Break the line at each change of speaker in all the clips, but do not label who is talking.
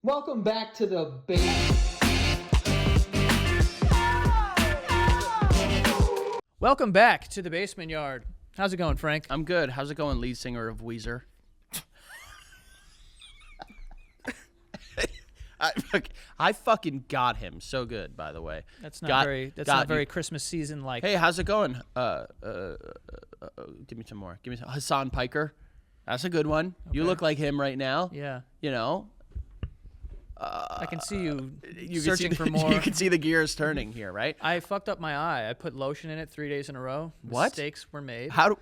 Welcome back to the base.
Welcome back to the basement yard. How's it going, Frank?
I'm good. How's it going, lead singer of Weezer? I fucking got him so good, by the way.
That's not very Christmas season like.
Hey, how's it going? Give me some more. Give me some. Hassan Piker. That's a good one. Okay. You look like him right now.
Yeah.
You know.
I can see you searching for more.
You can see the gears turning here, right?
I fucked up my eye. I put lotion in it 3 days in a row.
What?
Mistakes were made.
How do?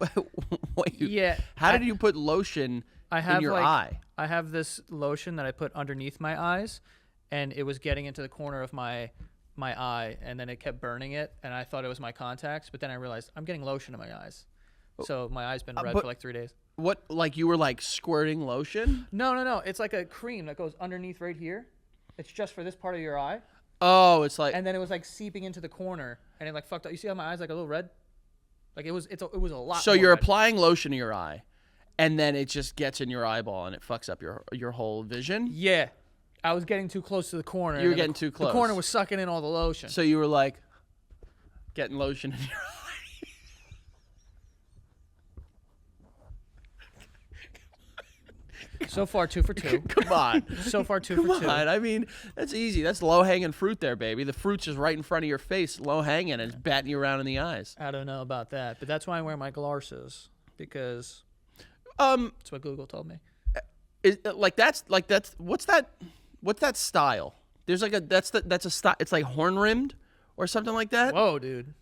Wait,
yeah.
How did you put lotion in your eye?
I have this lotion that I put underneath my eyes, and it was getting into the corner of my eye, and then it kept burning it, and I thought it was my contacts, but then I realized I'm getting lotion in my eyes. So my eye's been red for like 3 days.
What, like you were like squirting lotion?
No. It's like a cream that goes underneath right here. It's just for this part of your eye.
Oh, it's like.
And then it was like seeping into the corner, and it like fucked up. You see how my eye's like a little red? Like it was a lot.
So
more
you're
red.
applying lotion to your eye, and then it just gets in your eyeball and it fucks up your whole vision.
Yeah, I was getting too close to the corner.
You were getting too close.
The corner was sucking in all the lotion.
So you were like getting lotion in your eye.
So far, 2 for 2.
Come on.
So far, 2
Come
for 2.
on. I mean, that's easy. That's low-hanging fruit there, baby. The fruit's just right in front of your face, low-hanging, and it's batting you around in the eyes.
I don't know about that, but that's why I wear my glasses, because that's what Google told me.
That's what's that style? There's like that's a style. It's like horn-rimmed or something like that.
Whoa, dude.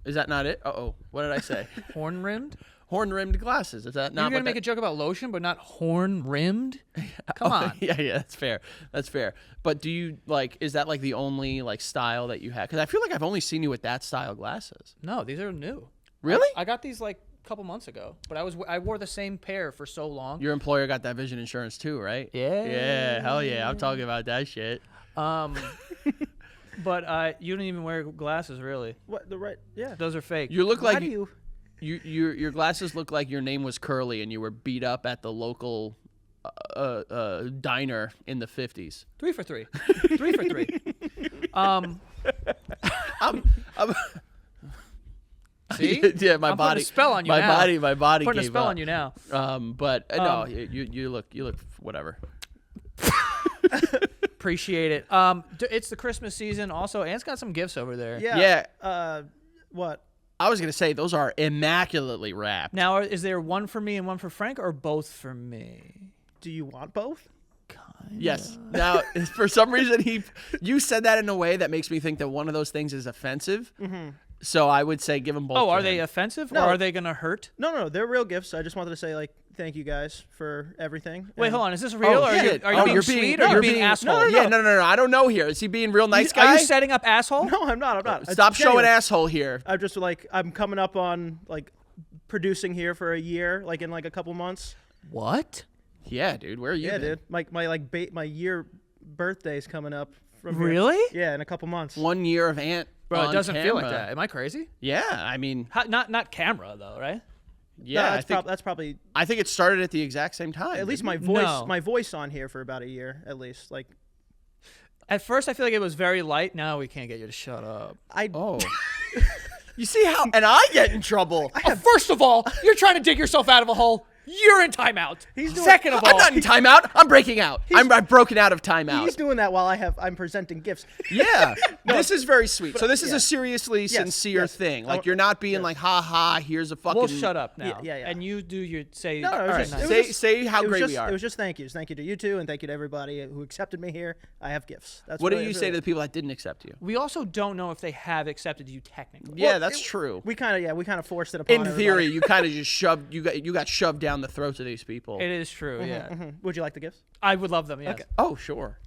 Is that not it? Uh-oh. What did I say?
Horn-rimmed?
Horn-rimmed glasses. Is that not?
You're going to make a joke about lotion, but not horn-rimmed? Come on.
Yeah, that's fair. That's fair. But do you, like, is that, like, the only, like, style that you have? Because I feel like I've only seen you with that style glasses.
No, these are new.
Really?
I got these, like, a couple months ago, but I wore the same pair for so long.
Your employer got that vision insurance, too, right?
Yeah.
Yeah, hell yeah. I'm talking about that shit.
But you don't even wear glasses, really.
What, the right? Yeah.
Those are fake.
You look
Why
like...
do you?
Your glasses look like your name was Curly and you were beat up at the local diner in the 50s.
3 for 3. 3 for 3. See?
Yeah, my
I'm
body.
putting a spell on you
my
now.
My body
Putting a
gave
spell
up.
on you now.
But no, you look whatever.
Appreciate it. It's the Christmas season. Also, Ant's got some gifts over there.
Yeah.
What?
I was gonna say those are immaculately wrapped.
Now, is there one for me and one for Frank, or both for me?
Do you want both?
Yes. Now, for some reason, you said that in a way that makes me think that one of those things is offensive. Mm-hmm. So I would say give them both.
Oh,
to
are
him.
they offensive,
No.
or are they gonna hurt?
No, they're real gifts. I just wanted to say, like, thank you guys for everything.
Wait,
And-
hold on. Is this real? Or
shit.
are you being
you're
sweet, or are you
you're
being asshole?
Yeah, no. I don't know here. Is he being real nice guy?
Are you setting up asshole?
No, I'm not.
Stop
It's
showing
genuine.
asshole here.
I'm just like, I'm coming up on like producing here for a year, like in like a couple months.
What?
Yeah, dude. Where are you?
Yeah,
been?
dude. My year birthday's coming up. From here.
Really?
Yeah, in a couple months.
1 year of Ant.
Bro,
on
it doesn't feel like
camera.
that. Am I crazy?
Yeah, I mean,
Not camera though, right?
yeah.
No, that's probably
I think it started at the exact same time.
at least my voice on here for about a year at least. Like
At first, I feel like it was very light. Now we can't get you to shut up.
Oh. You see how? And I get in trouble.
First of all, you're trying to dig yourself out of a hole. You're in timeout. Second of all,
I'm not in timeout. I'm breaking out. I've broken out of timeout.
he's doing that while I'm presenting gifts.
Yeah, this is very sweet. So this is a seriously sincere
yes.
thing. Like you're not being like, ha ha. Here's a fucking.
we'll shut up now.
Yeah.
And you do your say.
No, it was
all right,
just-
nice.
it was
Say how great we are.
It was just thank yous. Thank you to you two, and thank you to everybody who accepted me here. I have gifts. That's
What do
really-
you say to the people that didn't accept you?
We also don't know if they have accepted you technically.
Yeah, that's true.
We kind of forced it upon
In
everybody.
theory, you kind of just shoved. You got shoved down the throats of these people.
It is true. Yeah,
Would you like the gifts?
I would love them. Yes.
Oh, sure.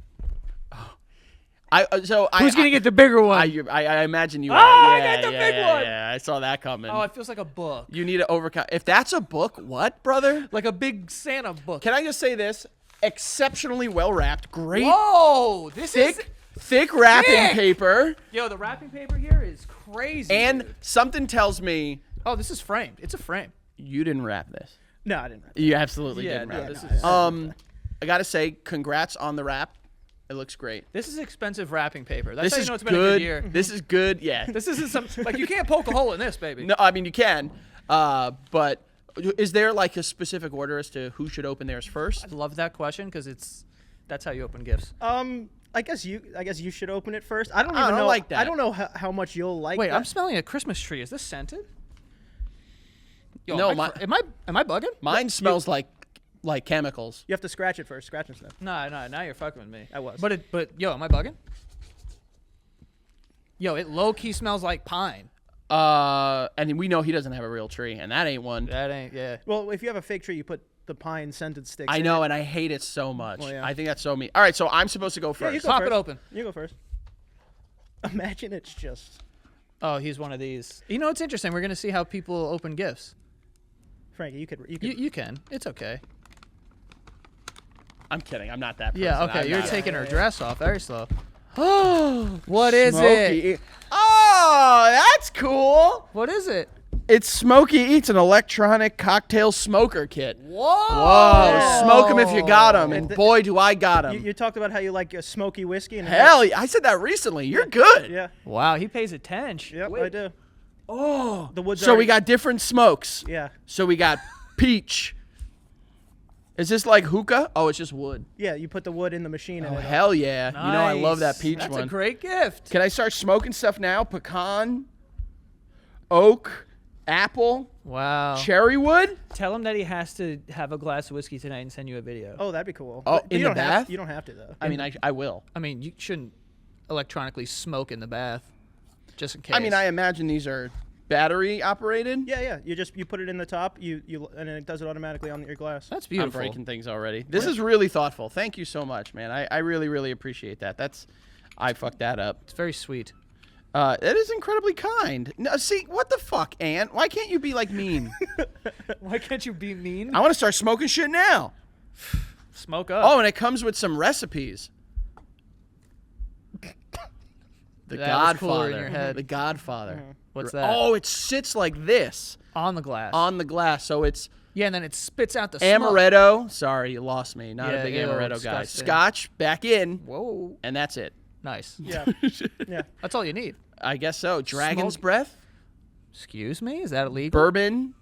Who's gonna get the bigger one?
I imagine you.
Oh,
are.
I
Yeah,
got the
yeah,
big
yeah,
one.
Yeah, I saw that coming.
Oh, it feels like a book,
You need to overcome. If that's a book, what, brother?
like a big Santa book.
Can I just say this? Exceptionally well wrapped, great,
Whoa, this is
thick wrapping
thick.
paper,
Yo, the wrapping paper here is crazy.
and
dude.
something tells me
Oh, this is framed. It's a frame.
you didn't wrap this.
No, I didn't.
You absolutely
Yeah,
didn't
no,
wrap
this
it.
is.
I gotta say, congrats on the wrap. It looks great.
This is expensive wrapping paper. That's
This
how you
is
know it's been a good year.
This is good. Yeah.
This isn't some like you can't poke a hole in this, baby.
No, I mean you can. But is there like a specific order as to who should open theirs first?
I love that question because that's how you open gifts.
I guess you should open it first. I don't
I
even
don't
know.
like that.
I don't know how much you'll like.
Wait,
that.
I'm smelling a Christmas tree. Is this scented? Yo,
No,
am I bugging?
Mine smells like chemicals.
You have to scratch it first. Scratch and sniff.
No, now you're fucking with me.
I was.
But yo, am I bugging? Yo, it low key smells like pine.
And we know he doesn't have a real tree, and that ain't one.
That ain't
Well, if you have a fake tree, you put the pine scented sticks.
I
in
know,
it.
and I hate it so much.
Well, yeah.
I think that's so mean. All right, so I'm supposed to go
Yeah,
first.
you go
Pop
first.
it open.
You go first. Imagine it's just
Oh, he's one of these. You know, it's interesting. We're gonna see how people open gifts.
Frankie. You could.
You can. It's okay.
I'm kidding. I'm not that person.
Yeah. Okay.
I'm
You're
not.
taking her dress off very slow. Oh, what is it?
Smokey. Oh, that's cool.
What is it?
It's Smokey Eats, an electronic cocktail smoker kit.
Whoa!
Whoa, smoke them if you got them, and boy, do I got them.
You talked about how you like a smoky whiskey. And
Hell, yeah, I said that recently. You're good.
Yeah.
Wow, he pays attention.
Yep. I do.
Oh,
The wood's
so we
already-
got different smokes.
Yeah.
So we got peach. Is this like hookah? Oh, it's just wood.
Yeah. You put the wood in the machine.
Oh,
and
hell yeah. You know I love that
Nice.
peach
That's
one.
a great gift.
Can I start smoking stuff now? Pecan, oak, apple,
Wow.
cherry wood.
Tell him that he has to have a glass of whiskey tonight and send you a video.
Oh, that'd be cool.
Oh,
But
in
you
the
don't have-
bath?
you don't have to though.
I mean, I will.
I mean, you shouldn't electronically smoke in the bath, just in case.
I mean, I imagine these are battery operated.
Yeah. You put it in the top. You and then it does it automatically on your glass.
That's
I'm
beautiful.
breaking things already. This is really thoughtful. Thank you so much, man. I really, really appreciate that. I fucked that up.
It's very sweet.
It is incredibly kind. No, see, what the fuck, Ant? Why can't you be like mean?
Why can't you be mean?
I want to start smoking shit now.
Smoke up.
Oh, and it comes with some recipes. The
That was cooler
Godfather.
in your head.
The Godfather.
What's that?
Oh, it sits like this
On the glass.
on the glass, so it's
Yeah, and then it spits out the smoke.
amaretto. Sorry, you lost me. Not
Yeah,
a big
ew,
amaretto guy.
disgusting.
Scotch back in,
Whoa.
and that's it.
Nice.
Yeah. Yeah.
That's all you need.
I guess so. Dragon's
Smoke-
Breath,
Excuse me? Is that illegal?
bourbon,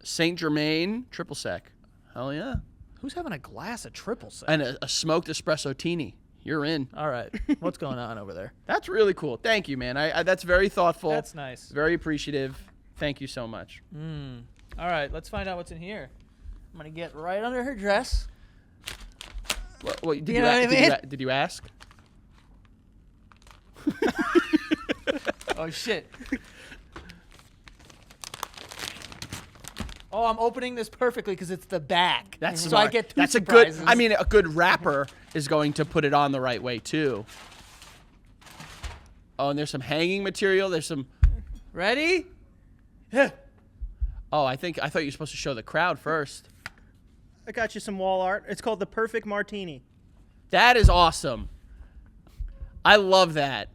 Saint Germain, triple sec. Hell yeah.
Who's having a glass of triple sec?
And a smoked espresso teeny. You're in.
All right. What's going on over there?
That's really cool. Thank you, man. I that's very thoughtful.
That's nice.
Very appreciative. Thank you so much.
All right, let's find out what's in here. I'm going to get right under her dress.
What, did
You know what I mean?
Did you ask?
Oh, shit. Oh, I'm opening this perfectly because it's the back.
That's
so
smart.
I get two
That's
surprises.
a good. I mean, a good rapper is going to put it on the right way too. Oh, and there's some hanging material. There's some.
Ready?
Oh, I thought you were supposed to show the crowd first.
I got you some wall art. It's called the Perfect Martini.
That is awesome. I love that.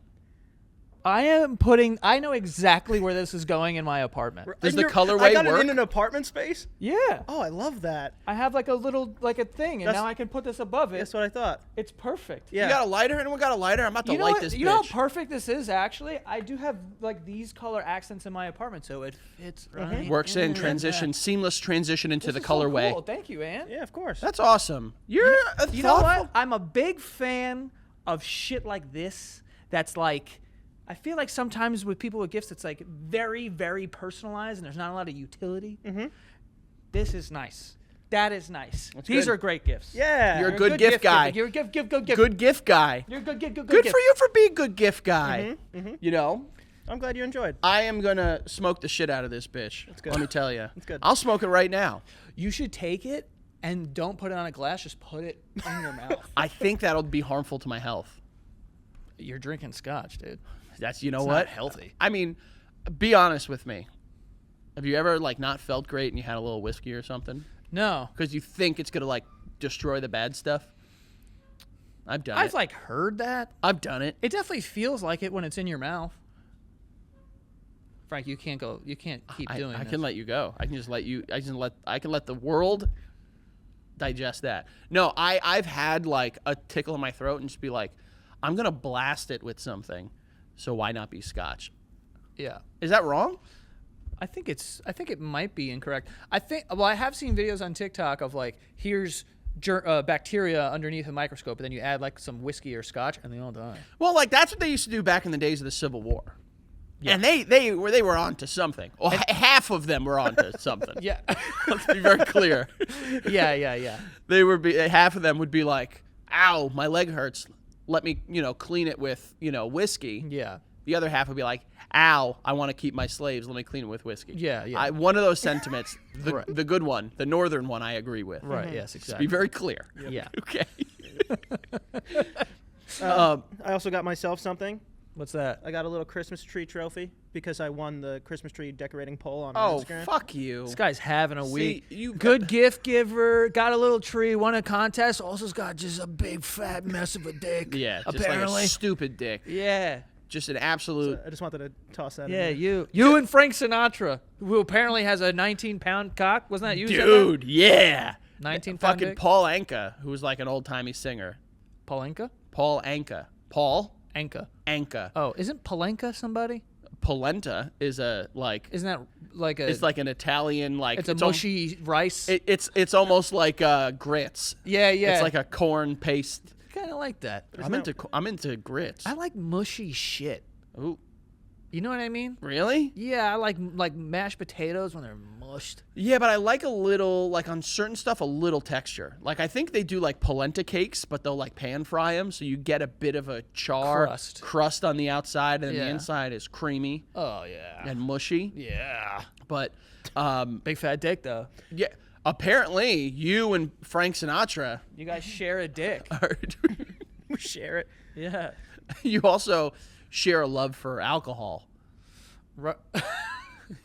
I know exactly where this is going in my apartment.
Does
And
the
you're-
colorway
I got
work?
it in an apartment space.
Yeah.
Oh, I love that.
I have like a little, like a thing, and
That's-
now I can put this above it.
That's what I thought.
It's perfect.
Yeah.
You got a lighter? Anyone got a lighter? I'm about to
You know
light
what?
this
You know how
bitch.
perfect this is, actually? I do have like these color accents in my apartment, so it fits right.
Works in
there.
transition, seamless transition into
This
the
is so
colorway.
cool. Thank you, Ann.
Yeah, of course.
That's awesome. You're a
You know
thoughtful.
what? I'm a big fan of shit like this. That's like, I feel like sometimes with people with gifts, it's like very, very personalized, and there's not a lot of utility. Mm-hmm. This is nice. That is nice. These
good.
are great gifts.
Yeah.
You're a good gift guy.
You're a good gift. Good gift.
Good gift guy.
You're a good gift. Good
Good
gift.
for you for being a good gift guy. You know,
I'm glad you enjoyed.
I am gonna smoke the shit out of this bitch.
good.
Let me tell you.
That's good.
I'll smoke it right now.
You should take it and don't put it on a glass. Just put it in your mouth.
I think that'll be harmful to my health.
You're drinking scotch, dude.
That's you know
It's
what?
not healthy.
I mean, be honest with me. Have you ever like not felt great and you had a little whiskey or something
No.
because you think it's gonna like destroy the bad stuff? I've done
I've
it.
like heard that.
I've done it.
It definitely feels like it when it's in your mouth. Frank, you can't go. You can't keep doing
I
this.
can let you go. I can just let you. I can let the world digest that. No, I've had like a tickle in my throat and just be like, I'm gonna blast it with something, so why not be scotch?
Yeah.
Is that wrong?
I think it might be incorrect. I have seen videos on TikTok of like, here's bacteria underneath a microscope, and then you add like some whiskey or scotch, and they all die.
Well, like that's what they used to do back in the days of the Civil War. Yeah. And they were on to something. Well, half of them were on to something.
Yeah.
Let's be very clear.
Yeah.
They were half of them would be like, "Ow, my leg hurts. Let me, clean it with, whiskey."
Yeah.
The other half would be like, "Ow, I want to keep my slaves. Let me clean it with whiskey."
Yeah.
One of those sentiments,
Right.
the good one, the northern one, I agree with.
Right. Yes.
Just
Exactly.
be very clear.
Yeah.
Okay.
I also got myself something.
What's that?
I got a little Christmas tree trophy because I won the Christmas tree decorating poll on
Oh,
Instagram.
fuck you.
This guy's having a week.
you
Good gift giver. Got a little tree. Won a contest. Also's got just a big fat mess of a dick.
Yeah, just
Apparently.
like a stupid dick.
Yeah.
Just an absolute.
I just wanted to toss that
Yeah,
in.
you and Frank Sinatra, who apparently has a 19-pound cock. Wasn't that you? who said that?
Dude, yeah.
19-pound
Fucking
dick?
Paul Anka, who was like an old timey singer.
Palenka?
Paul Anka. Paul
Anka.
Anka.
Oh, isn't Palenka somebody?
Polenta is a like.
Isn't that like a?
It's like an Italian like.
it's a mushy rice.
It's almost like grits.
yeah.
It's like a corn paste.
Kind of like that.
I'm into grits.
I like mushy shit.
Ooh,
You know what I mean?
really?
Yeah, I like mashed potatoes when they're mushed.
Yeah, but I like a little, like on certain stuff, a little texture. Like I think they do like polenta cakes, but they'll like pan fry them, so you get a bit of a crust on the outside, and then
Yeah.
the inside is creamy
Oh yeah.
and mushy.
Yeah.
But
Big fat dick though.
yeah, apparently you and Frank Sinatra
You guys share a dick.
are.
We share it.
Yeah.
You also share a love for alcohol.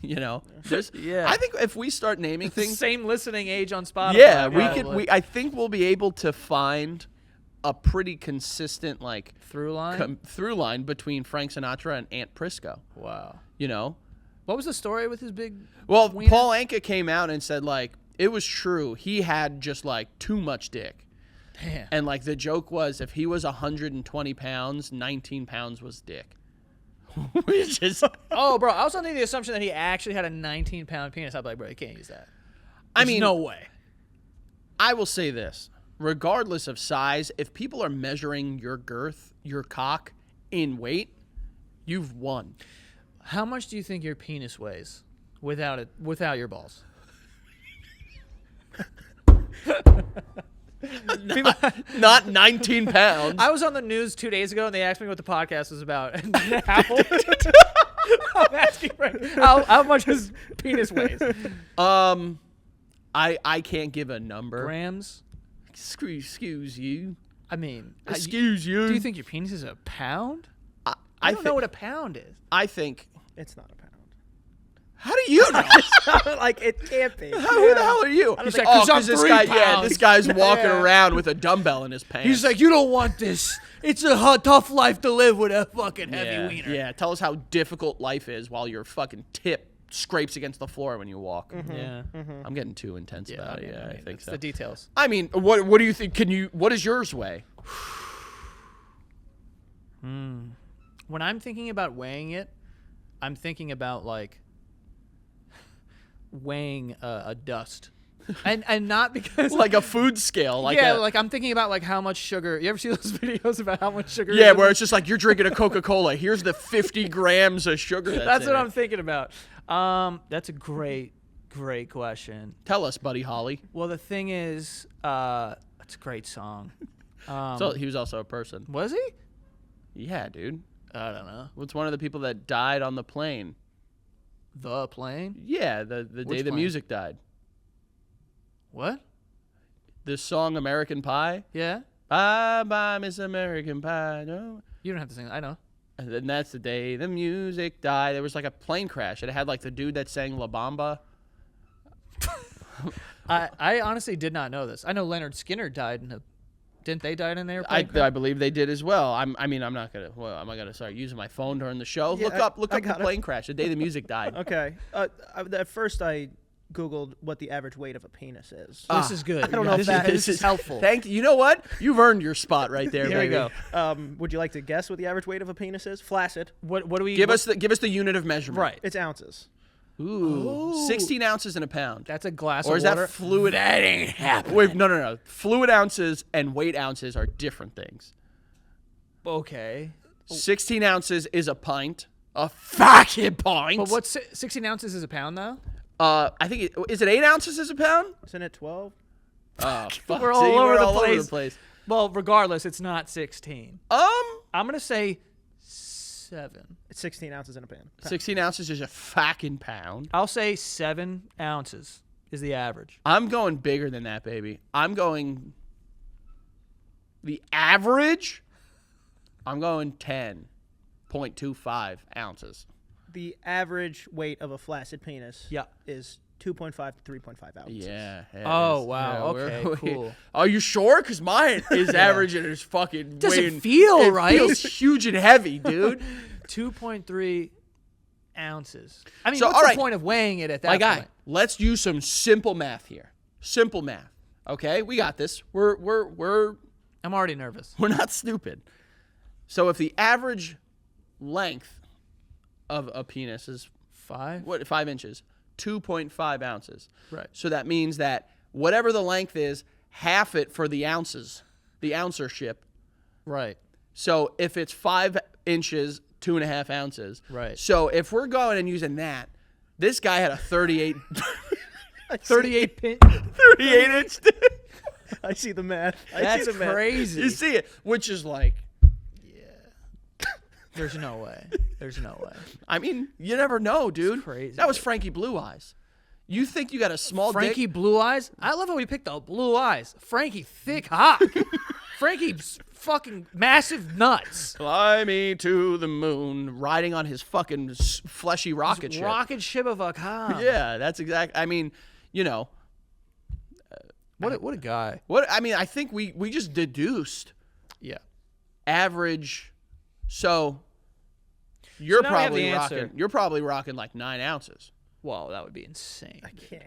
There's,
Yeah.
I think if we start naming things,
Same listening age on Spotify.
yeah,
probably.
I think we'll be able to find a pretty consistent like
Through line.
through line between Frank Sinatra and Aunt Prisco.
Wow.
What
was the story with his big?
Well,
wiener?
Paul Anka came out and said like it was true. He had just like too much dick.
Damn.
And like the joke was if he was 120 pounds, 19 pounds was dick. Which is
Oh, bro, I was under the assumption that he actually had a 19-pound penis. I'd be like, bro, you can't use that.
I
There's
mean,
no way.
I will say this. Regardless of size, if people are measuring your girth, your cock in weight, you've won.
How much do you think your penis weighs without your balls?
Not 19 pounds.
I was on the news 2 days ago, and they asked me what the podcast was about. And how, I'm asking Frank how much his penis weighs.
I can't give a number.
Grams?
Excuse you.
I mean,
Excuse you.
do you think your penis is a pound? I don't know
think-
what a pound is.
I think.
It's not a pound.
How do you know?
Like it can't be.
Who the hell are you?
He's like, 'cause I'm 3 pounds.
this guy's walking
Yeah.
around with a dumbbell in his pants.
He's like, you don't want this. It's a tough life to live with a fucking heavy
yeah,
wiener.
yeah. Tell us how difficult life is while your fucking tip scrapes against the floor when you walk.
Yeah.
I'm getting too intense about it. Yeah, I think
it's
so.
the details.
I mean, what do you think? What does yours weigh?
When I'm thinking about weighing it, I'm thinking about like weighing a dust, and not because
Like a food scale, like
like I'm thinking about like how much sugar. You ever see those videos about how much sugar?
yeah,
is in
where
it?
it's just like you're drinking a Coca-Cola. Here's the 50 grams of sugar.
That's
in
what
it.
I'm thinking about. That's a great question.
Tell us, Buddy Holly.
Well, the thing is, it's a great song.
So he was also a person.
Was he?
Yeah, dude.
I don't know.
What's one of the people that died on the plane?
The plane?
Yeah, the day
Which
the
plane?
music died.
What?
This song American Pie.
Yeah.
Bye bye, Miss American Pie. No.
You don't have to sing. I know.
And then that's the day the music died. There was like a plane crash. It had like the dude that sang La Bamba.
I honestly did not know this. I know Leonard Skinner died in a. Didn't they die in an airplane?
I believe they did as well. I'm not gonna. Well, am I gonna start using my phone during the show?
Yeah,
look up
I
the
got it.
plane crash. The day the music died.
Okay. At first, I Googled what the average weight of a penis is.
This is good.
I don't know if
this is helpful.
Thank you. You know what? You've earned your spot right there,
There we
baby.
go.
Would you like to guess what the average weight of a penis is? Flaccid.
What do we
Give us the unit of measurement.
right?
It's ounces.
Ooh. 16 ounces in a pound.
That's a glass
Or
of
is
water.
that fluid? That ain't happening. Wait, no. Fluid ounces and weight ounces are different things.
Okay.
16 ounces is a pint. A fucking pint.
But what's 16 ounces is a pound though?
I think is it 8 ounces is a pound?
Isn't it 12?
Oh, fuck.
We're all
See,
over
we're
the
all
place.
over the place.
Well, regardless, it's not 16. I'm gonna say 7.
It's 16 ounces in a pound.
16 ounces is a fucking pound.
I'll say 7 ounces is the average.
I'm going bigger than that, baby. I'm going the average. I'm going 10.25 ounces.
The average weight of a flaccid penis
Yeah.
is 2.5 to 3.5 ounces.
Yeah. it
Oh,
is.
wow.
Yeah,
Okay, cool.
Are you sure? Because mine is average and it's fucking
Doesn't
weighing-
feel
it
right.
feels huge and heavy, dude.
2.3 ounces. I mean,
So,
what's
all
the
right.
point of weighing it at that
My guy,
point?
let's use some simple math here. Simple math. Okay, we got this. We're
I'm already nervous.
not stupid. So if the average length of a penis is
5?
5 inches, 2.5 ounces.
Right.
So that means that whatever the length is, half it for the ounces, the ouncership.
Right.
So if it's 5 inches, 2.5 ounces.
Right.
So if we're going and using that, this guy had a 38
38 pin.
38 inch dick.
I see the math. I
That's
see the math.
crazy.
You see it, which is like,
There's no way. There's no way.
I mean, you never know, dude.
crazy.
That was Frankie Blue Eyes. You think you got a small
Frankie
dick?
Blue Eyes. I love how we picked the blue eyes. Frankie thick hot. Frankie's fucking massive nuts.
Fly me to the moon, riding on his fucking fleshy rocket ship.
Rocket ship of a cock.
Yeah, that's exact. I mean, you know,
What a guy.
what I mean. I think we just deduced
Yeah.
average. So you're
now we have
probably
the
rocking.
answer.
You're probably rocking like 9 ounces.
Whoa, that would be insane.
Can't.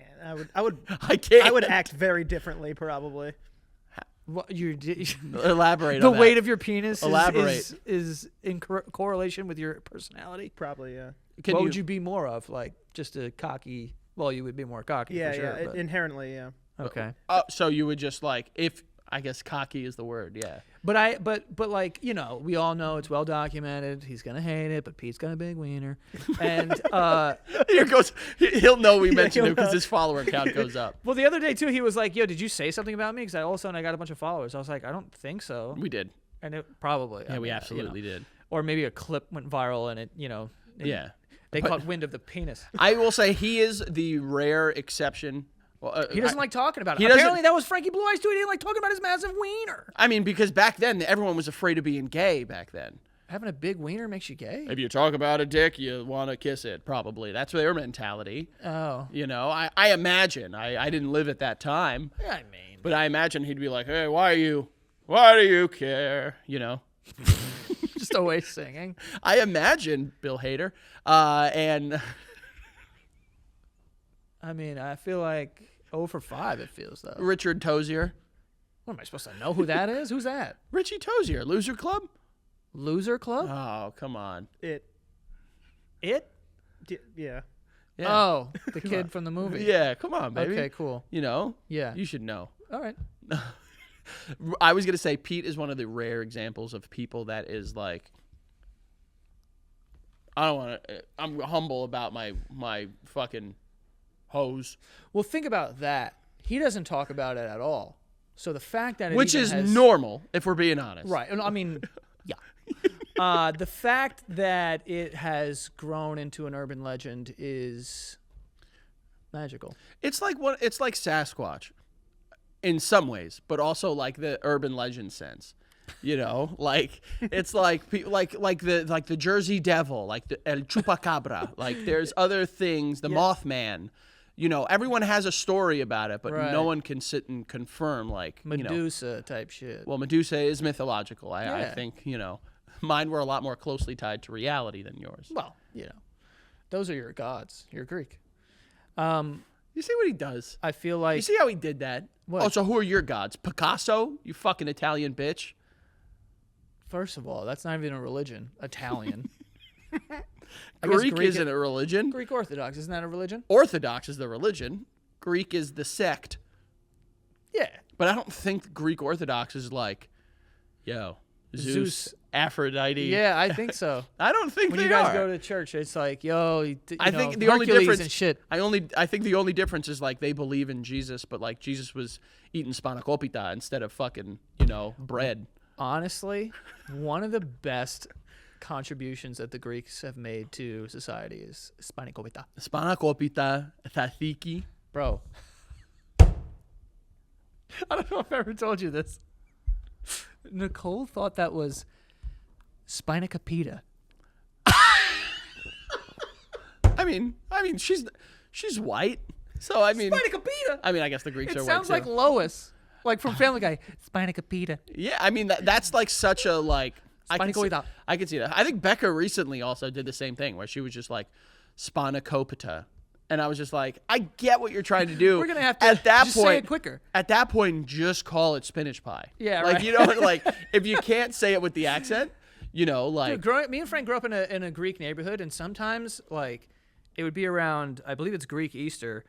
I would
I can't.
I would act very differently probably.
What you
elaborate.
the
on that.
weight of your penis
Elaborate.
is in correlation with your personality.
Probably, yeah.
Can
What would you be more of? Like just a cocky? Well, you would be more cocky
Yeah,
for sure.
yeah.
but-
Inherently, yeah.
okay.
So you would just like if I guess cocky is the word. Yeah.
But like, you know, we all know it's well documented. He's gonna hate it, but Pete's got a big wiener. And
Here goes. He'll know we mentioned
he'll
him because
know.
his follower count goes up.
well, the other day too, he was like, "Yo, did you say something about me?" Because all of a sudden I got a bunch of followers. I was like, "I don't think so."
We did.
And it probably.
Yeah, we absolutely did.
Or maybe a clip went viral and it, you know.
Yeah.
They
But-
caught wind of the penis.
I will say he is the rare exception. Well,
He doesn't like talking about it.
he doesn't-
Apparently, that was Frankie Blue Eyes too. He didn't like talking about his massive wiener.
I mean, because back then everyone was afraid of being gay. Back then,
Having a big wiener makes you gay.
if you talk about a dick, you want to kiss it. Probably that's their mentality.
Oh,
You know, I imagine. I didn't live at that time,
yeah, I mean,
but I imagine he'd be like, "Hey, why do you care?" You know.
just always singing.
I imagine Bill Hader, and
I mean, I feel like 0 for 5. It feels though.
Richard Tozier,
What am I supposed to know who that is? Who's that?
Richie Tozier, Loser Club.
Loser Club?
Oh, come on.
It?
Yeah.
Yeah.
Oh, the kid from the movie.
Yeah, come on, baby.
Okay, cool.
You know,
Yeah.
you should know.
All right.
I was gonna say Pete is one of the rare examples of people that is like, I don't want to. I'm humble about my fucking hose,
Well, think about that. He doesn't talk about it at all. So the fact that it
which
even
is
has,
normal if we're being honest.
right. I mean, yeah. The fact that it has grown into an urban legend is magical.
It's like what it's like Sasquatch, in some ways, but also like the urban legend sense. You know, like it's like like the Jersey Devil, like the El Chupacabra. Like there's other things, the Mothman. You know, everyone has a story about it, but
Right.
no one can sit and confirm. Like you know,
Medusa type shit.
well, Medusa is mythological. I
Yeah.
think you know, mine were a lot more closely tied to reality than yours.
Well, you know, those are your gods. You're Greek.
Yeah, You see what he does?
I feel
You
like
see how he did that?
What?
Oh, so who are your gods? Picasso? You fucking Italian bitch.
first of all, that's not even a religion. Italian. I guess
Greek isn't a religion.
Greek Orthodox isn't that a religion?
Orthodox is the religion. Greek is the sect.
Yeah.
But I don't think Greek Orthodox is like, yo, Zeus. Aphrodite.
Yeah, I think so.
I don't think
When
they
you guys
are.
go to church, it's like, yo,
I think the only
Hercules
difference
and shit.
I think the only difference is like they believe in Jesus, but like Jesus was eating spanakopita instead of fucking, bread.
Honestly, one of the best contributions that the Greeks have made to society is spanakopita.
Spanakopita, tzatziki.
Bro. I don't know if I ever told you this. Nicole thought that was spinacopita.
I mean, she's white, so I mean,
Spinacopita.
I guess the Greeks
It
are
sounds
white
like
too.
Lois, like from Family Guy. Spinacopita.
Yeah, I mean that's like such a like. I can see
Spanakopita.
that. I think Becca recently also did the same thing where she was just like spanakopita, and I was just like, I get what you're trying to do.
We're gonna have to
at that
just
point
say it quicker.
At that point, just call it spinach pie.
Yeah,
like
right.
like if you can't say it with the accent, like
Dude, me and Frank grew up in a Greek neighborhood, and sometimes like it would be around, I believe it's Greek Easter,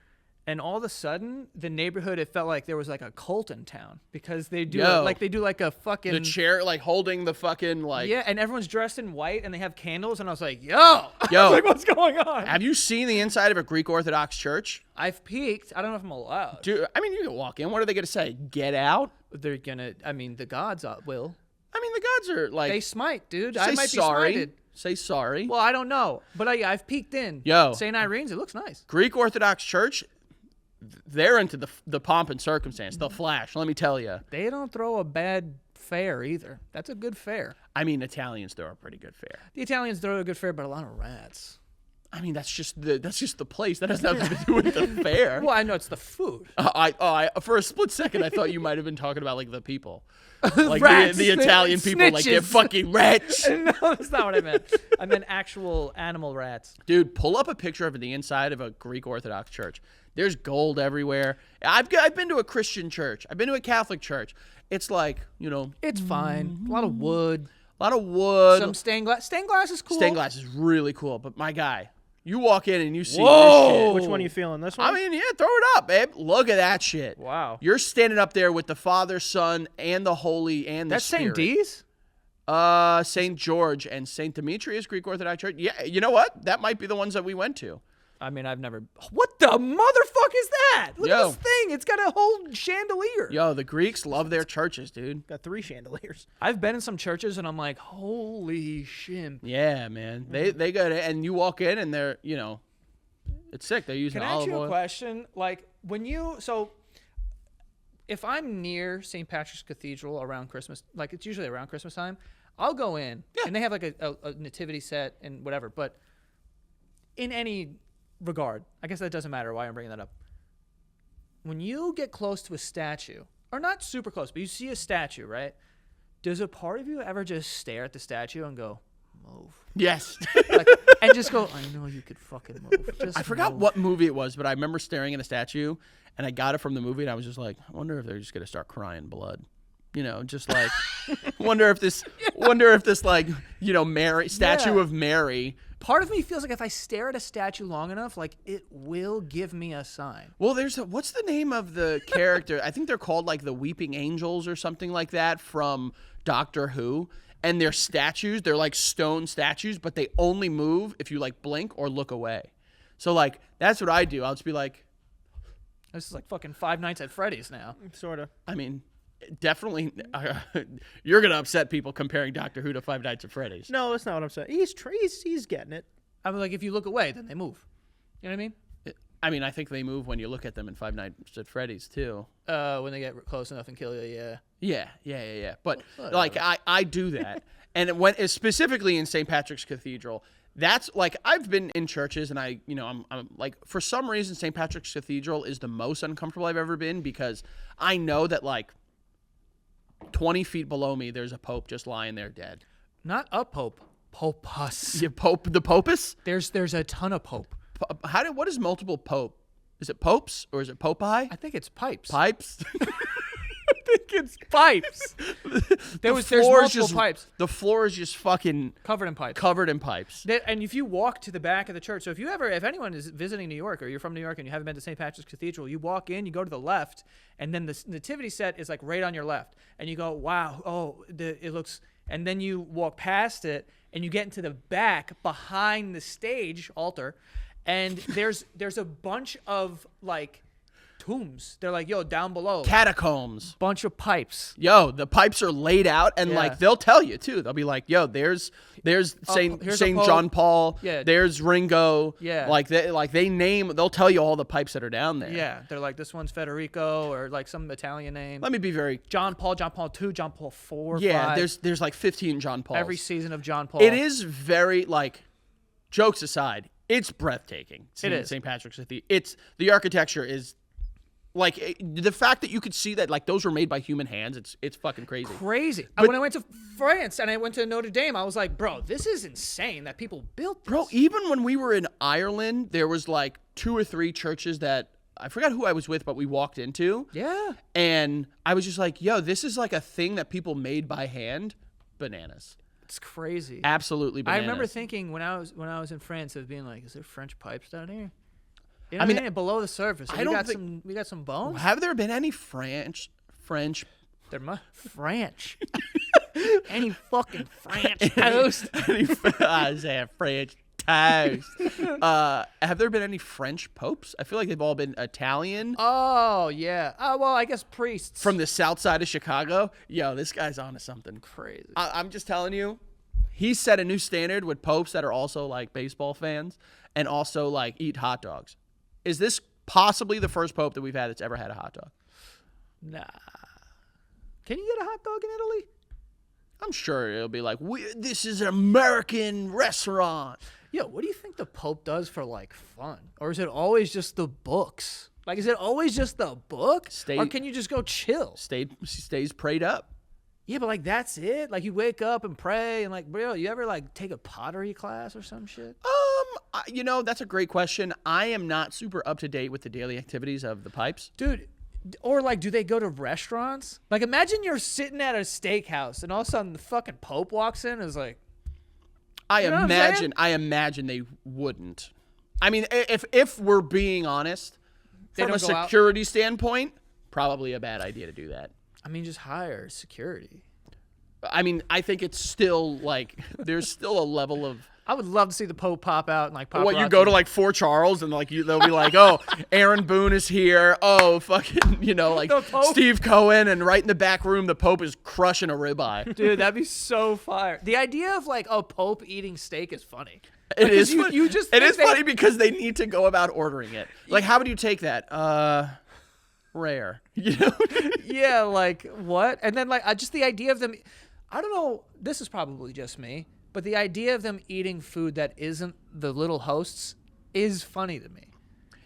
and all of a sudden the neighborhood, it felt like there was like a cult in town because they do
Yo.
they do like a fucking
the chair like holding the fucking like.
yeah, and everyone's dressed in white and they have candles, and I was like, yo, I
Yo.
was like, what's going on?
Have you seen the inside of a Greek Orthodox church?
I've peeked. I don't know if I'm allowed.
Dude, I mean, you can walk in. What are they gonna say? Get out?
They're gonna. I mean, the gods will.
I mean, the gods are like.
They smite, dude.
say
I might
sorry.
be smited.
Say sorry.
Well, I don't know, but I've peeked in.
Yo.
St. Irene's, it looks nice.
Greek Orthodox Church, they're into the pomp and circumstance, the flash. Let me tell you.
They don't throw a bad fare either. That's a good fare.
I mean, Italians throw a pretty good fare.
The Italians throw a good fare, but a lot of rats.
I mean, that's just the place. That has nothing to do with the fare.
Well, I know it's the food.
For a split second, I thought you might have been talking about like the people, like
Rats,
the Italian people, like they're
snitches.
fucking rats.
No, that's not what I meant. I meant actual animal rats.
Dude, pull up a picture of the inside of a Greek Orthodox church. There's gold everywhere. I've been to a Christian church. I've been to a Catholic church. It's like,
It's fine. A lot of wood.
a lot of wood.
Some stained glass. Stained glass is cool.
Stained glass is really cool, but my guy, you walk in and you see
Whoa.
this shit.
Which one are you feeling? This one?
I mean, yeah, throw it up, babe. Look at that shit.
Wow.
You're standing up there with the Father, Son, and the Holy, and the
That's St.
Spirit.
D's?
St. George and St. Demetrius Greek Orthodox Church. Yeah, you know what? That might be the ones that we went to.
I mean, I've never. What the motherfuck is that? Look
Yo.
at this thing. It's got a whole chandelier.
Yo, the Greeks love their churches, dude.
Got 3 chandeliers.
I've been in some churches and I'm like, holy shit.
Yeah, man. They got it, and you walk in and they're, it's sick. They're using
Can I ask
olive
you a
oil.
question? Like, if I'm near St. Patrick's Cathedral around Christmas, like it's usually around Christmas time, I'll go in and they have like a nativity set and whatever. But in any regard, I guess that doesn't matter why I'm bringing that up. When you get close to a statue, or not super close, but you see a statue, right? Does a part of you ever just stare at the statue and go, move?
Yes.
Like, and just go, I know you could fucking move. Just
I forgot
move.
what movie it was, but I remember staring at a statue, and I got it from the movie, and I was just like, I wonder if they're just gonna start crying blood. Just like, wonder if this like, Mary statue
Yeah.
of Mary.
Part of me feels like if I stare at a statue long enough, like it will give me a sign.
Well, what's the name of the character? I think they're called like the Weeping Angels or something like that from Doctor Who. And they're statues. They're like stone statues, but they only move if you like blink or look away. So like that's what I do. I'll just be like,
This is like fucking Five Nights at Freddy's now.
Sort of.
I mean, definitely, you're gonna upset people comparing Doctor Who to Five Nights at Freddy's.
No, that's not what I'm saying. He's getting it.
I mean, like if you look away, then they move. You know what I mean?
I mean, I think they move when you look at them in Five Nights at Freddy's too.
When they get close enough and kill you, yeah.
Yeah. But like, I do that, and specifically in St. Patrick's Cathedral. That's like I've been in churches, and I'm like for some reason St. Patrick's Cathedral is the most uncomfortable I've ever been because I know that like 20 feet below me there's a pope just lying there dead.
Not a pope, popus.
The Popus?
There's a ton of pope.
What is multiple pope? Is it Popes or is it Popeye?
I think it's pipes.
Pipes.
I think it's pipes. There's
floor is
multiple pipes
The floor is just fucking
covered in pipes.
covered in pipes.
And if you walk to the back of the church, so if anyone is visiting New York or you're from New York and you haven't been to St. Patrick's Cathedral, you walk in, you go to the left, and then the nativity set is like right on your left, and you go, wow, it looks, and then you walk past it, and you get into the back behind the stage altar, and there's a bunch of like tombs. They're like, yo, down below,
Catacombs.
bunch of pipes.
Yo, the pipes are laid out, and
Yeah.
like they'll tell you too. They'll be like, "Yo, there's
here's
Saint
a Pope.
John Paul.
Yeah.
There's Ringo.
Yeah.
Like they name. They'll tell you all the pipes that are down there.
Yeah, they're like, this one's Federico or like some Italian name.
Let me be very.
John Paul II, John Paul IV.
Yeah.
5.
There's like 15 John Pauls.
Every season of John Paul.
It is very like. Jokes aside, it's breathtaking.
It is.
St. Patrick's Cathedral. It's the architecture is. Like the fact that you could see that like those were made by human hands, it's fucking crazy.
crazy. When I went to France and I went to Notre Dame, I was like, bro, this is insane that people built this.
Bro, even when we were in Ireland, there was like 2 or 3 churches that I forgot who I was with, but we walked into.
Yeah.
And I was just like, yo, this is like a thing that people made by hand. Bananas.
It's crazy.
Absolutely
I
bananas.
remember thinking when I was in France of being like, is there French pipes down here? You know
I
what
mean,
below the surface.
I don't
We got some bones.
Have there been any French
They're French. Any fucking French toast.
I say French toast. Have there been any French popes? I feel like they've all been Italian.
Oh yeah. Well, I guess priests.
From the south side of Chicago. Yo, this guy's onto something.
crazy.
I'm just telling you, he set a new standard with popes that are also like baseball fans and also like eat hot dogs. Is this possibly the first pope that we've had that's ever had a hot dog?
Nah. Can you get a hot dog in Italy?
I'm sure it'll be like, this is an American restaurant.
Yo, what do you think the Pope does for like fun? Or is it always just the books? Like, is it always just the book? Or can you just go chill?
Stays prayed up.
Yeah, but like that's it? Like you wake up and pray and like, bro, you ever like take a pottery class or some shit?
That's a great question. I am not super up to date with the daily activities of the pipes.
Dude, or like, do they go to restaurants? Like, imagine you're sitting at a steakhouse and all of a sudden the fucking Pope walks in and is like,
I
You know what I'm saying?
imagine they wouldn't. I mean, if we're being honest,
They
from a
don't go out?
security standpoint, probably a bad idea to do that.
I mean, just hire security.
I mean, I think it's still like there's still a level of
I would love to see the Pope pop out and like paparazzi.
what you go to like Fort Charles and like they'll be like, oh, Aaron Boone is here. Oh, fucking, like
The Pope?
Steve Cohen, and right in the back room, the Pope is crushing a ribeye.
Dude, that'd be so fire. The idea of like a Pope eating steak is funny.
It is.
You just
it
think
is
they-
funny because they need to go about ordering it. Like, how would you take that? Rare.
Yeah, like what? And then like just the idea of them, I don't know, this is probably just me, but the idea of them eating food that isn't the little hosts is funny to me.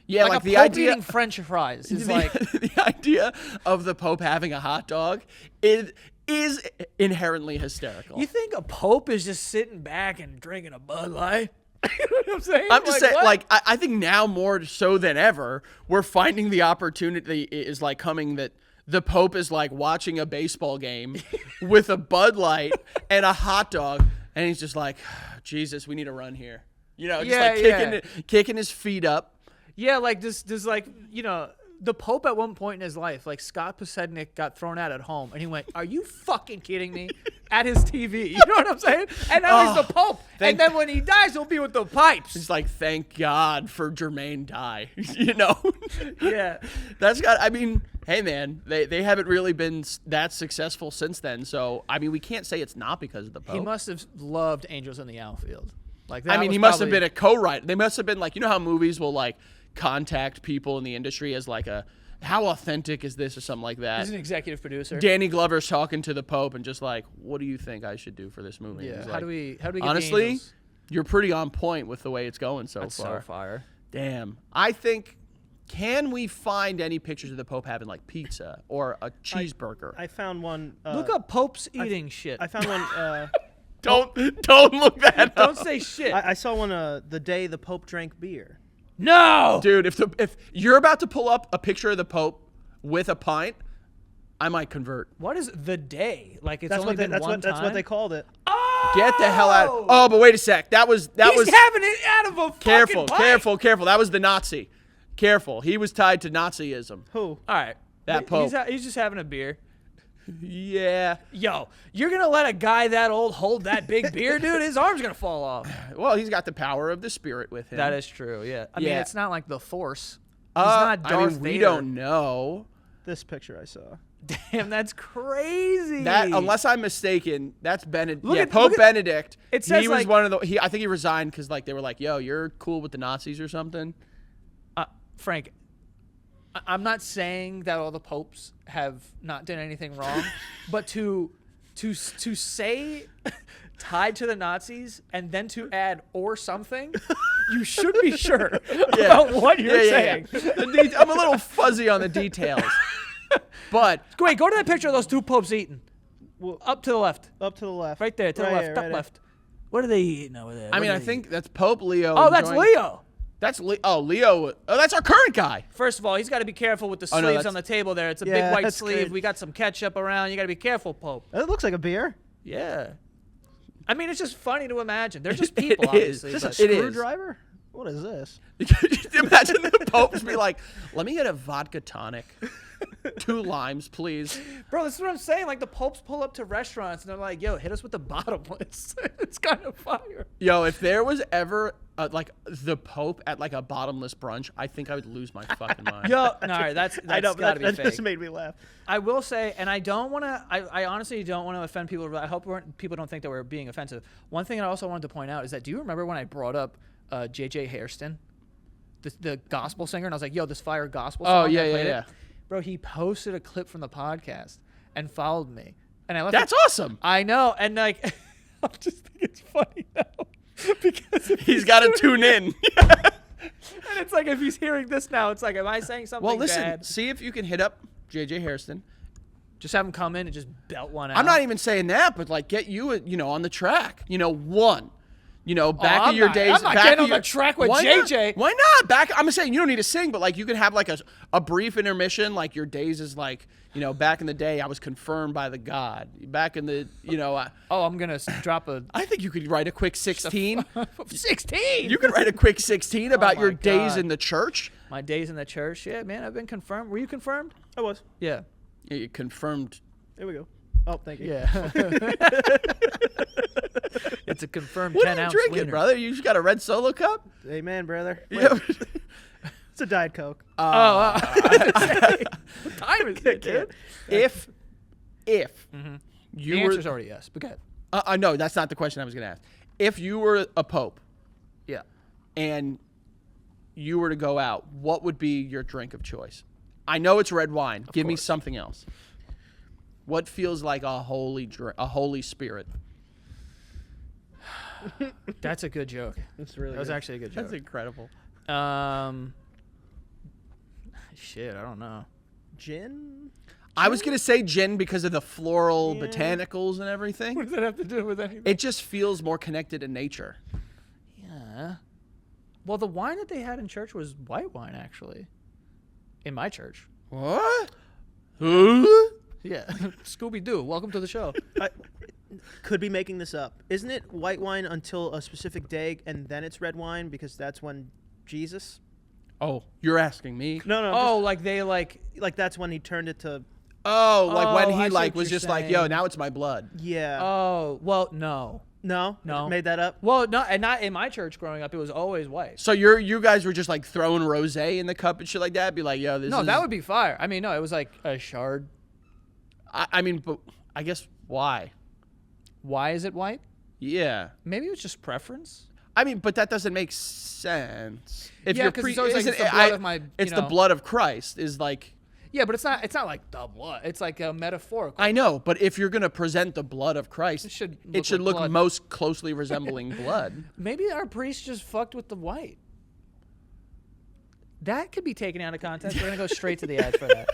Yeah,
Like,
like
a
the
Pope
idea.
eating French fries is
the,
like,
the idea of the Pope having a hot dog is inherently hysterical.
you think a Pope is just sitting back and drinking a Bud Light? You know what I'm saying?
I'm just saying,
what?
like, I think now more so than ever, we're finding the opportunity is like coming that the Pope is like watching a baseball game with a Bud Light and a hot dog, and he's just like, Jesus, we need to run here. Just
Yeah,
like kicking his feet up.
Yeah, like does like, the Pope at one point in his life, like Scott Posednik got thrown out at home and he went, "Are you fucking kidding me?" at his TV. You know what I'm saying? And now he's the Pope. And then when he dies, he'll be with the pipes.
He's like, thank God for Jermaine Dye.
Yeah.
That's got, I mean, hey man, they haven't really been that successful since then. So, I mean, we can't say it's not because of the Pope.
He must have loved Angels in the Outfield. Like that.
I mean,
was
he must have
probably-
been a co-writer. They must have been like, how movies will like contact people in the industry as like how authentic is this or something like that.
He's an executive producer.
Danny Glover's talking to the Pope and just like, what do you think I should do for this movie?
Yeah.
He's
How
like,
do we get the
honestly,
Angels?
you're pretty on point with the way it's going so
That's
far.
so fire.
Damn. I think, can we find any pictures of the Pope having like pizza or a cheeseburger?
I found one.
Look up Pope's eating shit.
I found one.
Don't look that up.
Don't say shit.
I saw one the day the Pope drank beer.
No.
Dude, if you're about to pull up a picture of the Pope with a pint, I might convert.
What is the day? Like it's
That's
only
what they,
been
that's
one
what that's what
time?
they called it.
Get the hell out. Oh, but wait a sec. That was
He's having it out of a
careful,
fucking pint.
careful. That was the Nazi. Careful. He was tied to Nazism.
Who?
All right.
That Pope.
He's just having a beer.
Yeah.
Yo, you're gonna let a guy that old hold that big beer, dude? His arm's gonna fall off.
Well, he's got the power of the spirit with him.
That is true. Yeah. I mean,
Yeah.
it's not like the Force. He's not Darth
we
Vader.
don't know.
This picture I saw.
Damn, that's crazy.
That, unless I'm mistaken, that's Benedict.
Look
Yeah,
at-
Pope
look at-
Benedict.
it says,
he was
like-
one of the. I think he resigned because like they were like, "Yo, you're cool with the Nazis or something."
Frank, I'm not saying that all the popes have not done anything wrong, but to say tied to the Nazis and then to add or something, you should be sure about what you're saying.
I'm a little fuzzy on the details, but
Wait, go to that picture of those two popes eating.
Well,
Up to the left.
up to the left.
Right there, to the
Right
left,
here,
top
right here.
left. What are they eating over there?
I
What
mean,
are
I
they
think that's Pope Leo.
eating? Oh, that's
enjoying-
Leo.
That's Leo. Oh, that's our current guy.
First of all, he's got to be careful with the
Oh, no,
sleeves
that's-
on the table there. It's a
Yeah,
big white
that's
sleeve.
great.
We got some ketchup around. You got to be careful, Pope.
Oh.
It looks like a beer.
Yeah. I mean, it's just funny to imagine. They're just people,
It is.
obviously.
Is this
but-
a
It is.
screwdriver? What is this?
Imagine the popes be like, "Let me get a vodka tonic, 2 limes, please."
Bro, this is what I'm saying. Like, the popes pull up to restaurants and they're like, yo, hit us with the bottomless. It's kind of fire.
Yo, if there was ever like the Pope at like a bottomless brunch, I think I would lose my fucking mind.
Yo, no, all right, that's
I know,
got to be
that
fake.
just made me laugh.
I will say, and I don't want to, I honestly don't want to offend people. I hope people don't think that we're being offensive. One thing I also wanted to point out is that, do you remember when I brought up J.J. Hairston, the gospel singer? And I was like, yo, this fire gospel song.
Oh, yeah,
I played
yeah.
it. Bro, he posted a clip from the podcast and followed me. And I left
That's
it-
awesome.
I know. And like, I'm just thinking it's funny now. Because if
He's got to tune in.
and it's like, if he's hearing this now, it's like, am I saying something
Well, listen,
bad?
see if you can hit up JJ Hairston.
Just have him come in and just belt one out.
I'm not even saying that, but like get you, on the track. One. Back
I'm
of your
not-
days.
I'm not
back
getting
of
on the
your-
track with
Why
JJ.
Not? Why not? I'm saying you don't need to sing, but like you could have like a brief intermission, like your days is like, back in the day I was confirmed by the God. Back in the,
Oh, I'm gonna drop a
I think you could write a quick 16.
16.
You could write a quick 16 about
my
your days
God.
in the church.
My days in the church. Yeah, man, I've been confirmed. Were you confirmed?
I was.
Yeah.
Yeah, you confirmed.
Here we go. Oh, thank you.
Yeah. It's a confirmed
What are
10
you
ounce
drinking,
wiener.
brother? You just got a red Solo cup?
Amen, brother.
Yeah.
It's a Diet Coke.
What time is it, dude?
if you
The
were,
answer's already yes. But go ahead.
no, that's not the question I was going to ask. If you were a pope
Yeah.
and you were to go out, what would be your drink of choice? I know it's red wine. Give me
course.
something else. What feels like a holy spirit?
That's a good joke.
It's really
That was
good.
actually a good joke.
That's incredible.
Shit, I don't know.
Gin?
I was going to say gin because of the floral botanicals and everything.
What does that have to do with anything?
It just feels more connected to nature.
Yeah. Well, the wine that they had in church was white wine, actually. In my church.
What? Huh?
Yeah. Scooby Doo, welcome to the show.
I could be making this up. Isn't it white wine until a specific day and then it's red wine because that's when Jesus?
Oh, you're asking me?
No, no.
Oh, like they like.
like that's when he turned it to.
Oh, like
Oh,
when
I
he
see
like
what
was
you're
just like, yo,
saying.
now it's my blood.
Yeah.
Oh, well, no.
No. I
No.
just made that up.
Well, no, and not in my church growing up. It was always white.
So you guys were just like throwing rosé in the cup and shit like that? Be like, yo, this
No,
is...
that would be fire. I mean, no, it was like a shard.
I mean, but I guess why?
Why is it white?
Yeah.
Maybe it was just preference.
I mean, but that doesn't make sense. If
Yeah,
you're
'cause it's always like,
isn't
it's the
it-
blood of my,
It's
you
the
know.
blood of Christ. Is like.
Yeah, but it's not like the blood. It's like a metaphorical.
I know, but if you're gonna present the blood of Christ,
It should
it
look
should
like
look
blood.
most closely resembling blood.
Maybe our priest just fucked with the white. That could be taken out of context. We're gonna go straight to the ad for that.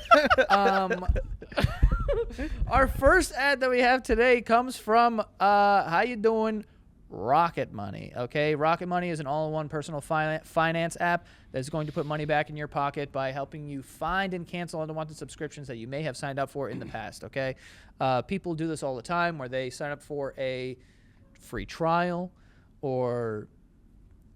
Our first ad that we have today comes from how you doing, Rocket Money. Okay, Rocket Money is an all-in-one personal finance app that's going to put money back in your pocket by helping you find and cancel unwanted subscriptions that you may have signed up for in the past. Okay, people do this all the time where they sign up for a free trial or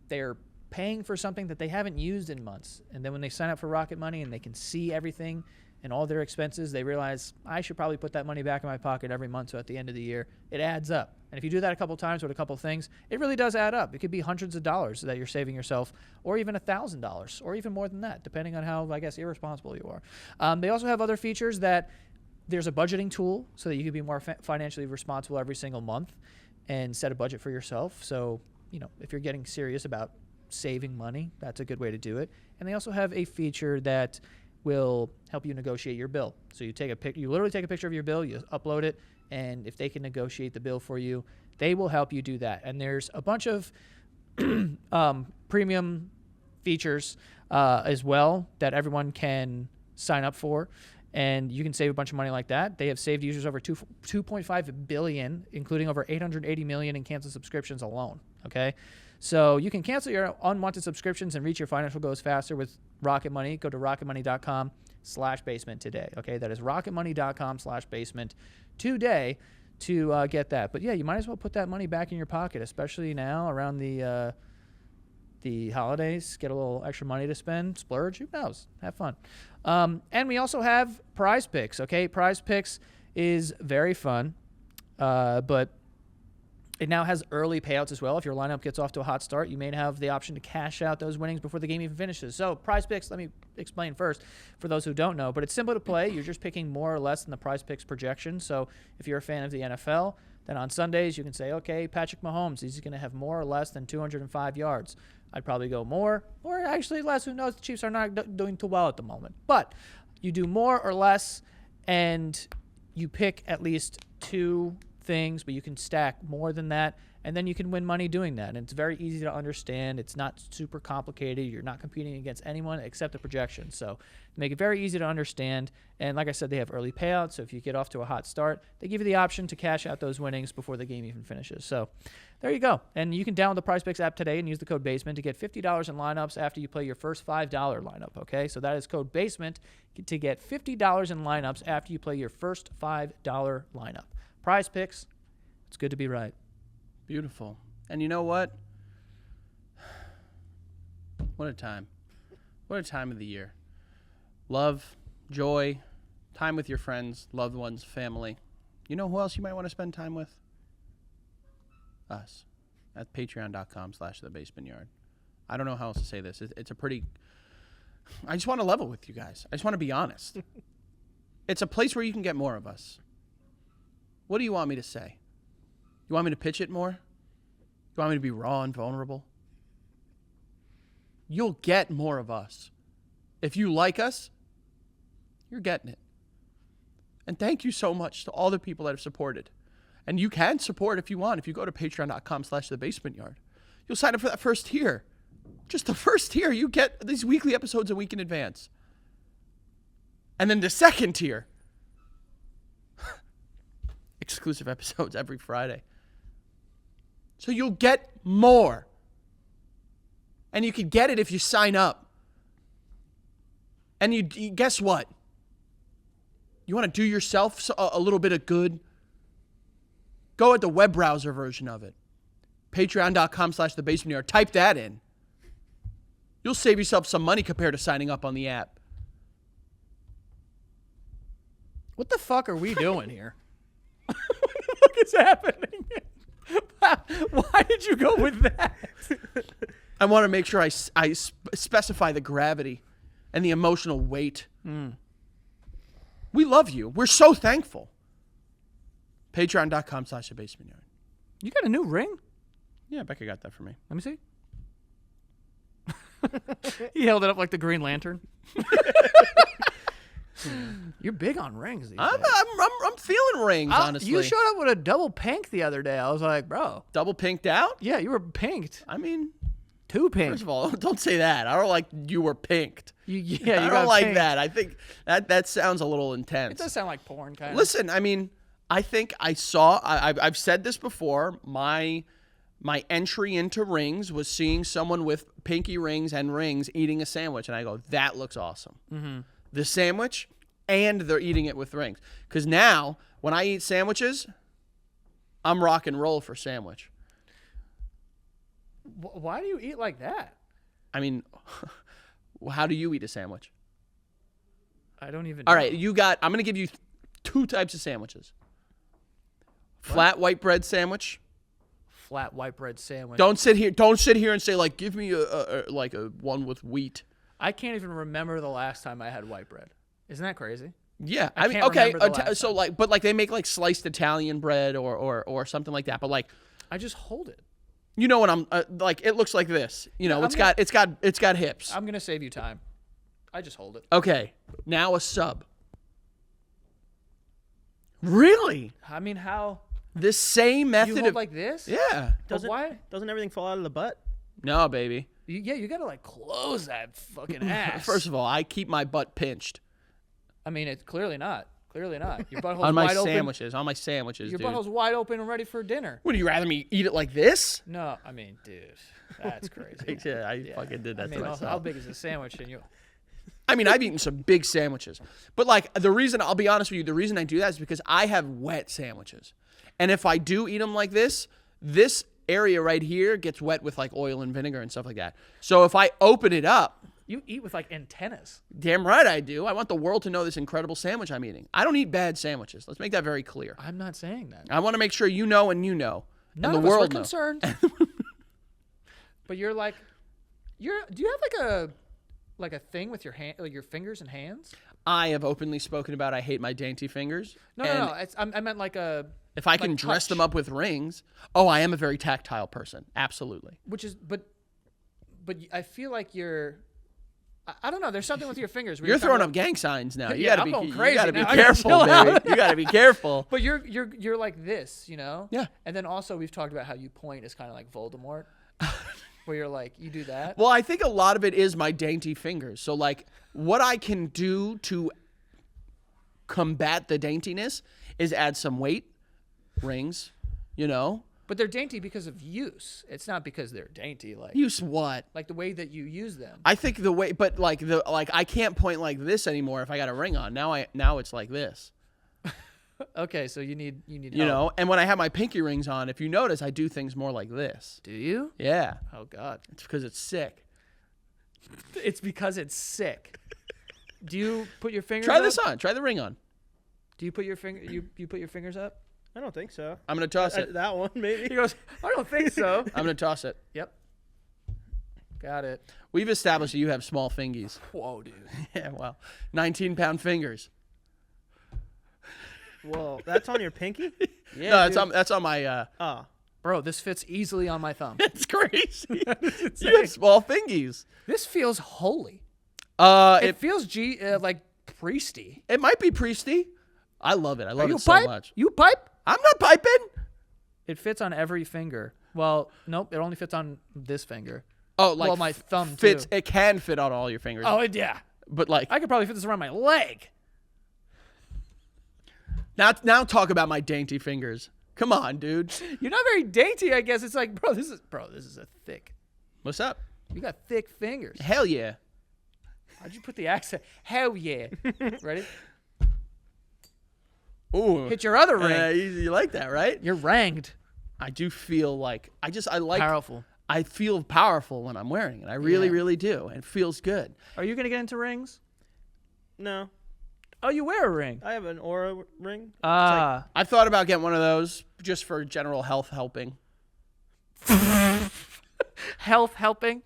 they're paying for something that they haven't used in months, and then when they sign up for Rocket Money and they can see everything and all their expenses, they realize I should probably put that money back in my pocket every month, so at the end of the year it adds up. And if you do that a couple times with a couple things, it really does add up. It could be hundreds of dollars that you're saving yourself, or even $1,000, or even more than that, depending on how, I guess, irresponsible you are. They also have other features that there's a budgeting tool so that you can be more financially responsible every single month and set a budget for yourself. So, you know, if you're getting serious about saving money, that's a good way to do it. And they also have a feature that will help you negotiate your bill. So you literally take a picture of your bill, you upload it, and if they can negotiate the bill for you, they will help you do that. And there's a bunch of premium features as well that everyone can sign up for, and you can save a bunch of money like that. They have saved users over 2.5 billion, including over 880 million in canceled subscriptions alone. Okay, so you can cancel your unwanted subscriptions and reach your financial goals faster with Rocket Money. Go to rocketmoney.com/basement today. Okay, that is rocketmoney.com/basement today to get that. But yeah, you might as well put that money back in your pocket, especially now around the holidays. Get a little extra money to spend, splurge. Who knows? Have fun. And we also have Prize Picks. Okay, Prize Picks is very fun, but it now has early payouts as well. If your lineup gets off to a hot start, you may have the option to cash out those winnings before the game even finishes. So Prize Picks, let me explain first for those who don't know, but it's simple to play. You're just picking more or less than the Prize Picks projection. So if you're a fan of the NFL, then on Sundays you can say, okay, Patrick Mahomes, he's going to have more or less than 205 yards. I'd probably go more or actually less. Who knows? The Chiefs are not doing too well at the moment. But you do more or less, and you pick at least two things, but you can stack more than that, and then you can win money doing that. And it's very easy to understand. It's not super complicated. You're not competing against anyone except the projection. So make it very easy to understand. And like I said, they have early payouts. So if you get off to a hot start, they give you the option to cash out those winnings before the game even finishes. So there you go. And you can download the PrizePicks app today and use the code BASEMENT to get $50 in lineups after you play your first $5 lineup. Okay, so that is code BASEMENT to get $50 in lineups after you play your first $5 lineup. Prize Picks, it's good to be right.
Beautiful. And you know what? What a time. What a time of the year. Love, joy, time with your friends, loved ones, family. You know who else you might want to spend time with? Us. At patreon.com/thebasementyard. I don't know how else to say this. It's a pretty... I just want to level with you guys. I just want to be honest. It's a place where you can get more of us. What do you want me to say? You want me to pitch it more? You want me to be raw and vulnerable? You'll get more of us. If you like us, you're getting it. And thank you so much to all the people that have supported. And you can support if you want. If you go to patreon.com/thebasementyard, you'll sign up for that first tier. Just the first tier. You get these weekly episodes a week in advance. And then the second tier, exclusive episodes every Friday. So you'll get more. And you can get it if you sign up. And you guess what? You want to do yourself a little bit of good? Go at the web browser version of it. Patreon.com/thebasementyard. Type that in. You'll save yourself some money compared to signing up on the app.
What the fuck are we doing here? What the fuck is happening? Why did you go with that?
I want to make sure I specify the gravity and the emotional weight. We love you. We're so thankful. Patreon.com/thebasementyard.
You got a new ring?
Yeah, Becca got that for me.
Let me see. He held it up like the Green Lantern. You're big on rings these days.
I'm feeling rings, honestly.
You showed up with a double pink the other day. I was like, bro.
Double pinked out?
Yeah, you were pinked.
I mean,
Too pink.
first of all, don't say that. I don't like you were pinked.
You
I
got
don't like
pinked.
that. I think that sounds a little intense.
It does sound like porn, kind of.
Listen, I mean, I think I saw. I've said this before. My my entry into rings was seeing someone with pinky rings and rings eating a sandwich, and I go, that looks awesome. Mm-hmm. The sandwich, and they're eating it with rings. Because now, when I eat sandwiches, I'm rock and roll for sandwich.
Why do you eat like that?
I mean, how do you eat a sandwich?
I don't even.
All right, I'm going to give you 2 types of sandwiches. Flat white bread sandwich.
Flat white bread sandwich.
Don't sit here and say like, give me a one with wheat.
I can't even remember the last time I had white bread. Isn't that crazy?
Yeah,
I
I mean,
can't
okay,
remember the last
so
time.
like, but like they make like sliced Italian bread or something like that. But like,
I just hold it.
you know what I'm like? It looks like this. You know,
I'm
it's got hips.
I'm gonna save you time. I just hold it.
Okay, now a sub. Really?
I mean, how
The same
you
method
hold
of
like this?
yeah.
But why?
Doesn't everything fall out of the butt?
No, baby.
You gotta like close that fucking ass.
First of all, I keep my butt pinched
I mean, it's clearly not. Clearly not. Your butthole's
on my
wide open.
sandwiches. On my sandwiches,
Your
dude.
butthole's wide open and ready for dinner.
Would you rather me eat it like this?
No, I mean, dude, that's crazy.
Yeah, I fucking did that
I mean,
to
also,
myself.
how big is a sandwich? And you,
I mean, I've eaten some big sandwiches. But like the reason, I'll be honest with you, the reason I do that is because I have wet sandwiches. And if I do eat them like this area right here gets wet with like oil and vinegar and stuff like that. So if I open it up,
you eat with like antennas.
damn right I do. I want the world to know this incredible sandwich I'm eating. I don't eat bad sandwiches. Let's make that very clear.
I'm not saying that.
I want to make sure you know and you know.
None
and
of
the
us were
world knows.
concerned. But you're like, do you have like a thing with your hand, like your fingers and hands?
I have openly spoken about I hate my dainty fingers. And
No. I meant like a.
if I can
like
dress
touch.
them up with rings, I am a very tactile person. Absolutely.
Which is, but I feel like you're. I don't know. There's something with your fingers. Where
You're
kinda
throwing
like-
up gang signs now. You
Yeah,
gotta
I'm
be,
going
you
crazy
gotta be
now. I gotta
careful,
chill out.
baby. You gotta be careful.
But you're like this, you know?
Yeah.
And then also we've talked about how you point is kind of like Voldemort, where you're like you do that.
Well, I think a lot of it is my dainty fingers. So like what I can do to combat the daintiness is add some weight, rings, you know?
But they're dainty because of use. It's not because they're dainty, like
Use what?
the way that you use them.
I think the way, but like I can't point like this anymore if I got a ring on. Now it's like this,
Okay, so you need
you
help.
know. And when I have my pinky rings on, if you notice, I do things more like this.
Do you?
Yeah,
Oh God.
it's because it's sick.
It's because it's sick. Do you put your fingers?
Try
up?
this on. Try the ring on.
Do you put your finger? You put your fingers up?
I don't think so.
I'm gonna toss it.
That one, maybe.
He goes. I don't think so.
I'm gonna toss it.
Yep. Got it.
We've established that you have small fingies.
Whoa, dude.
Yeah, well, 19-pound fingers.
Whoa, that's on your pinky?
Yeah,
No,
dude.
that's on my.
Oh.
Bro, this fits easily on my thumb.
It's crazy. You have small fingies.
This feels holy. It
It
feels like priesty.
it might be priesty. I love it. I love
you
it so
pipe?
much.
You pipe?
I'm not piping.
It fits on every finger. Well, nope. It only fits on this finger.
Oh, like
Well, my thumb,
fits.
too.
It can fit on all your fingers.
Oh, yeah.
But like
I could probably fit this around my leg.
now talk about my dainty fingers. Come on, dude.
You're not very dainty, I guess. It's like, this is a thick.
What's up?
You got thick fingers.
Hell yeah.
How'd you put the accent? Hell yeah. Ready?
Ooh.
Hit your other ring.
You like that, right?
You're ranged.
I do feel like I like
Powerful.
I feel powerful when I'm wearing it. I really,
Yeah.
really do. It feels good.
Are you going to get into rings?
No.
Oh, you wear a ring.
I have an aura ring.
Ah.
I thought about getting one of those just for general health helping.
Health helping.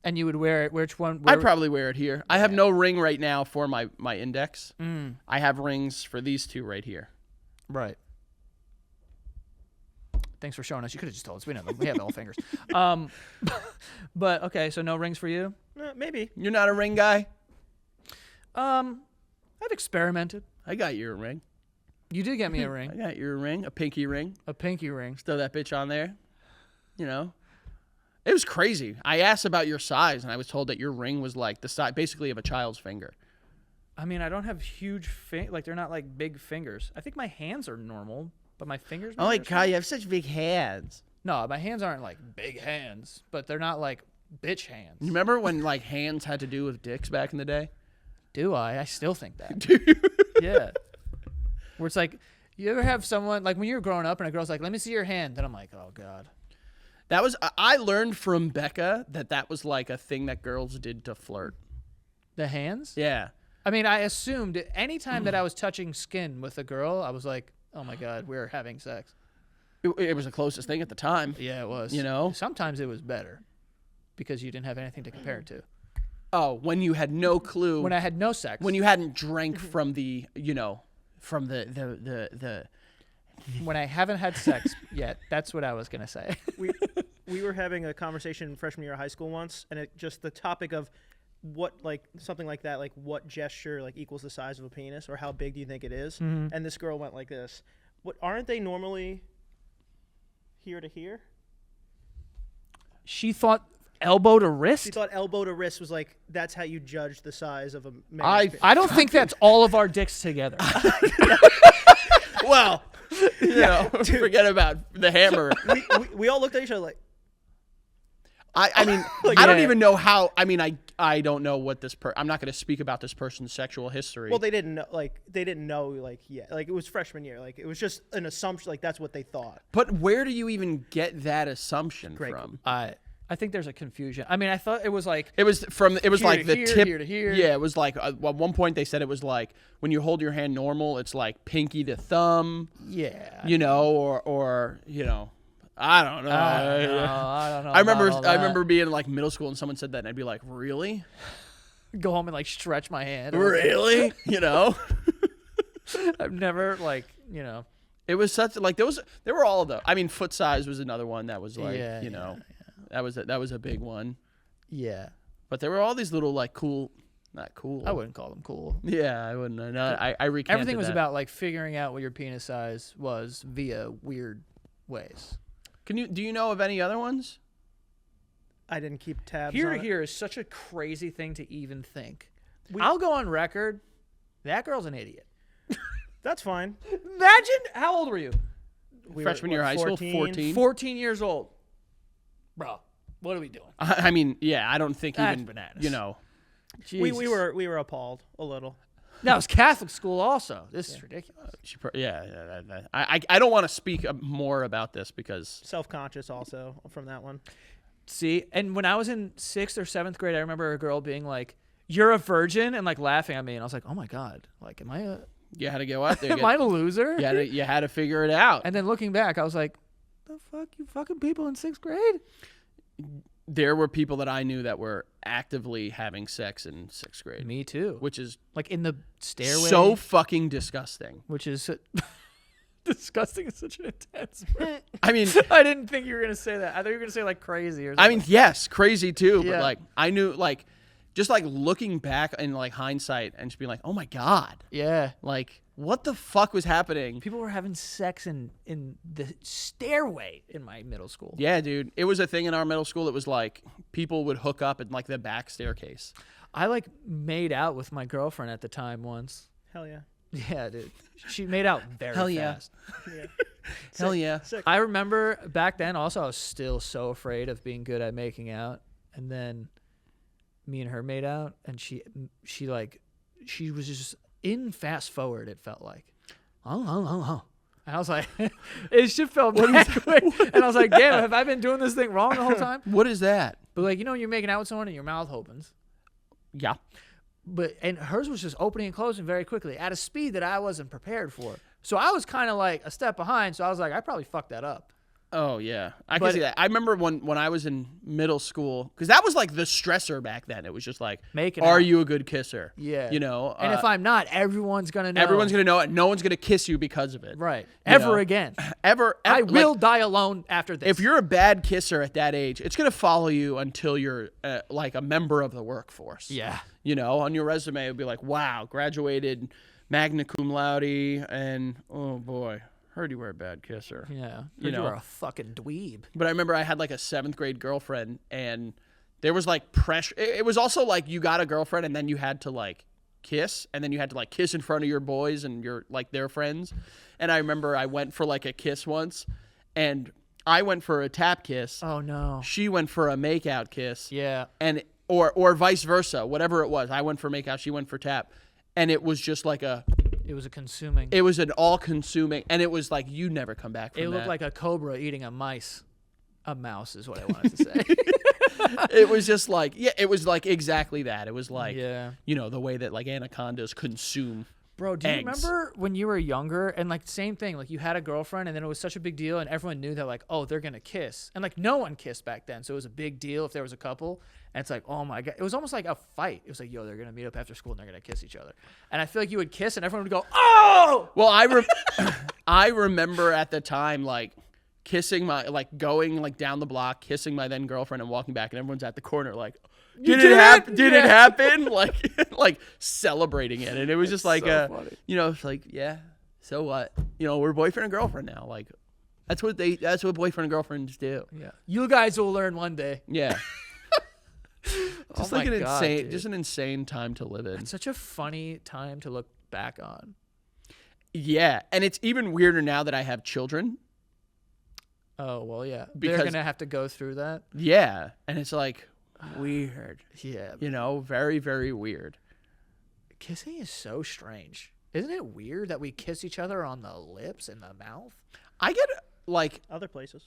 And you would wear it. Which one?
I'd probably wear it here. I have no ring right now for my index.
Mm.
I have rings for these two right here.
Right. Thanks for showing us. You could have just told us. We know them. We have all fingers. But okay, so no rings for you.
Maybe.
You're not a ring guy?
I've experimented.
I got you a ring.
You did get me a
I
ring,
got you a ring, a pinky ring.
a pinky ring.
Throw that bitch on there. You know. It was crazy. I asked about your size, and I was told that your ring was like the size, basically, of a child's finger.
I mean, I don't have huge like they're not like big fingers. I think my hands are normal, but my fingers.
Oh my
maybe are
god, you have such big hands.
No, my hands aren't like big hands, but they're not like bitch hands.
You remember when like hands had to do with dicks back in the day?
Do I? I still think that.
Do you?
Yeah. Where it's like, you ever have someone, like when you were growing up and a girl's like, let me see your hand. Then I'm like, oh, God.
That was I learned from Becca that was like a thing that girls did to flirt.
The hands?
Yeah.
I mean, I assumed anytime that I was touching skin with a girl, I was like, oh, my God, we're having sex.
It was the closest thing at the time.
Yeah, it was.
You know?
Sometimes it was better because you didn't have anything to compare it to.
Oh, when you had no clue.
When I had no sex.
When you hadn't drank from the, from the
When I haven't had sex yet. That's what I was going to say.
We were having a conversation freshman year of high school once, and it just the topic of what, like, something like that, like what gesture like equals the size of a penis, or how big do you think it is?
Mm-hmm.
And this girl went like this. What, aren't they normally here to here?
She thought elbow to wrist?
She thought elbow to wrist was like, that's how you judge the size of a man's penis.
I don't think that's all of our dicks together.
well, forget about the hammer.
we all looked at each other like,
I mean, I don't even know how. I mean, I don't know what this. I'm not going to speak about this person's sexual history.
well, they didn't know, yet. Like, it was freshman year. Like, it was just an assumption. Like, that's what they thought.
But where do you even get that assumption
Great.
from?
I think there's a confusion. I mean, I thought it was like
It was from. It was
Here
like
to
the
here,
tip.
here to here.
Yeah, it was like at one point they said it was like when you hold your hand normal, it's like pinky to thumb.
yeah.
Or I don't know.
I don't know.
I remember.
about all
I
that.
remember being in like middle school and someone said that, and I'd be like, "Really?
Go home and like stretch my hand.
Really?"
I've never
It was such like there were all of them. I mean, foot size was another one that was like
Yeah,
that was a big one.
Yeah.
But there were all these little like cool, not cool.
I wouldn't call them cool.
Yeah, I wouldn't. I recanted
Everything was
that.
about like figuring out what your penis size was via weird ways.
Do you know of any other ones?
I didn't keep tabs
Here
on
to
it.
here is such a crazy thing to even think. I'll go on record. That girl's an idiot.
That's fine.
Imagine, how old were you?
We
Freshman
were,
year of high school, 14.
14 years old. Bro, what are we doing?
I mean, yeah, I don't think
That's
even
bananas.
we
Jesus.
were appalled a little.
That was Catholic school also. This is ridiculous.
I don't want to speak more about this because
Self-conscious also from that one.
See, and when I was in 6th or 7th grade, I remember a girl being like, "You're a virgin," and like laughing at me, and I was like, "Oh my God, like, am I
you had to go out there.
am I a loser?"
You had to figure it out.
And then looking back, I was like, "The fuck, you fucking people in 6th grade?"
There were people that I knew that were actively having sex in 6th grade,
Me too.
which is
Like in the stairway.
so fucking disgusting.
Which is disgusting. Is such an intense word.
I mean,
I didn't think you were gonna say that. I thought you were gonna say like crazy or something.
I mean, yes, crazy too,
Yeah.
but like I knew like just like looking back in like hindsight and just being like, oh my God,
yeah.
like what the fuck was happening?
People were having sex in the stairway in my middle school.
Yeah, dude. It was a thing in our middle school. It was like people would hook up in like the back staircase.
I like made out with my girlfriend at the time once.
Hell yeah.
Yeah, dude. She made out very
Hell yeah.
fast.
Yeah.
Hell yeah.
Sick.
I remember back then also I was still so afraid of being good at making out. And then me and her made out and she was just in fast forward, it felt like. Oh. And I was like, it should felt bad quick. And I was like, damn, have I been doing this thing wrong the whole time?
What is that?
But like, you're making out with someone and your mouth opens.
Yeah.
And hers was just opening and closing very quickly at a speed that I wasn't prepared for. So I was kind of like a step behind. So I was like, I probably fucked that up.
Oh yeah, I can
But-
see that. I remember when I was in middle school, because that was like the stressor back then. It was just like,
Making
are
out.
you a good kisser?
Yeah.
And
if I'm not, everyone's going to know.
everyone's gonna know it. No one's gonna kiss you because of it.
Right.
You
Ever
know?
again.
Ever.
I
like,
will die alone after this.
If you're a bad kisser at that age, it's gonna follow you until you're like a member of the workforce.
Yeah.
On your resume, it would be like, wow, graduated magna cum laude, and oh boy, heard you were a bad kisser.
Yeah.
You
You
know.
were a fucking dweeb.
But I remember I had like a 7th grade girlfriend, and there was like pressure. It was also like you got a girlfriend, and then you had to like kiss, and then you had to like kiss in front of your boys and your like their friends. And I remember I went for like a kiss once, and I went for a tap kiss.
Oh no.
She went for a makeout kiss.
Yeah.
And or vice versa, whatever it was. I went for makeout, she went for tap. And it was just like
It was a consuming.
it was an all-consuming, and it was like you never come back from
It
that.
looked like a cobra eating a mice. A mouse is what I wanted to say.
It was just like, yeah, it was like exactly that. It was like,
Yeah.
you know, the way that like anacondas consume.
Bro, do you
Eggs.
remember when you were younger and like same thing, like you had a girlfriend and then it was such a big deal and everyone knew that like, oh, they're gonna kiss. And like no one kissed back then. So it was a big deal if there was a couple. And it's like, oh my God. It was almost like a fight. It was like, yo, they're gonna meet up after school and they're gonna kiss each other. And I feel like you would kiss and everyone would go, oh,
Well, I remember at the time like kissing like going like down the block, kissing my then girlfriend and walking back, and everyone's at the corner like, did it happen? Did it happen? Like celebrating it, and it was just like
funny.
you know, it's like, yeah, so what? You know, we're boyfriend and girlfriend now. Like that's what boyfriend and girlfriends do.
yeah. You guys will learn one day.
Yeah. Just
Oh
like
my
an
God,
insane,
dude.
just an insane time to live in.
It's such a funny time to look back on.
Yeah, and it's even weirder now that I have children.
Oh, well, yeah.
Because-
they're going to have to go through that.
Yeah, and it's like weird.
Yeah.
You know, very very weird.
Kissing is so strange. Isn't it weird that we kiss each other on the lips and the mouth?
I get like,
Other places.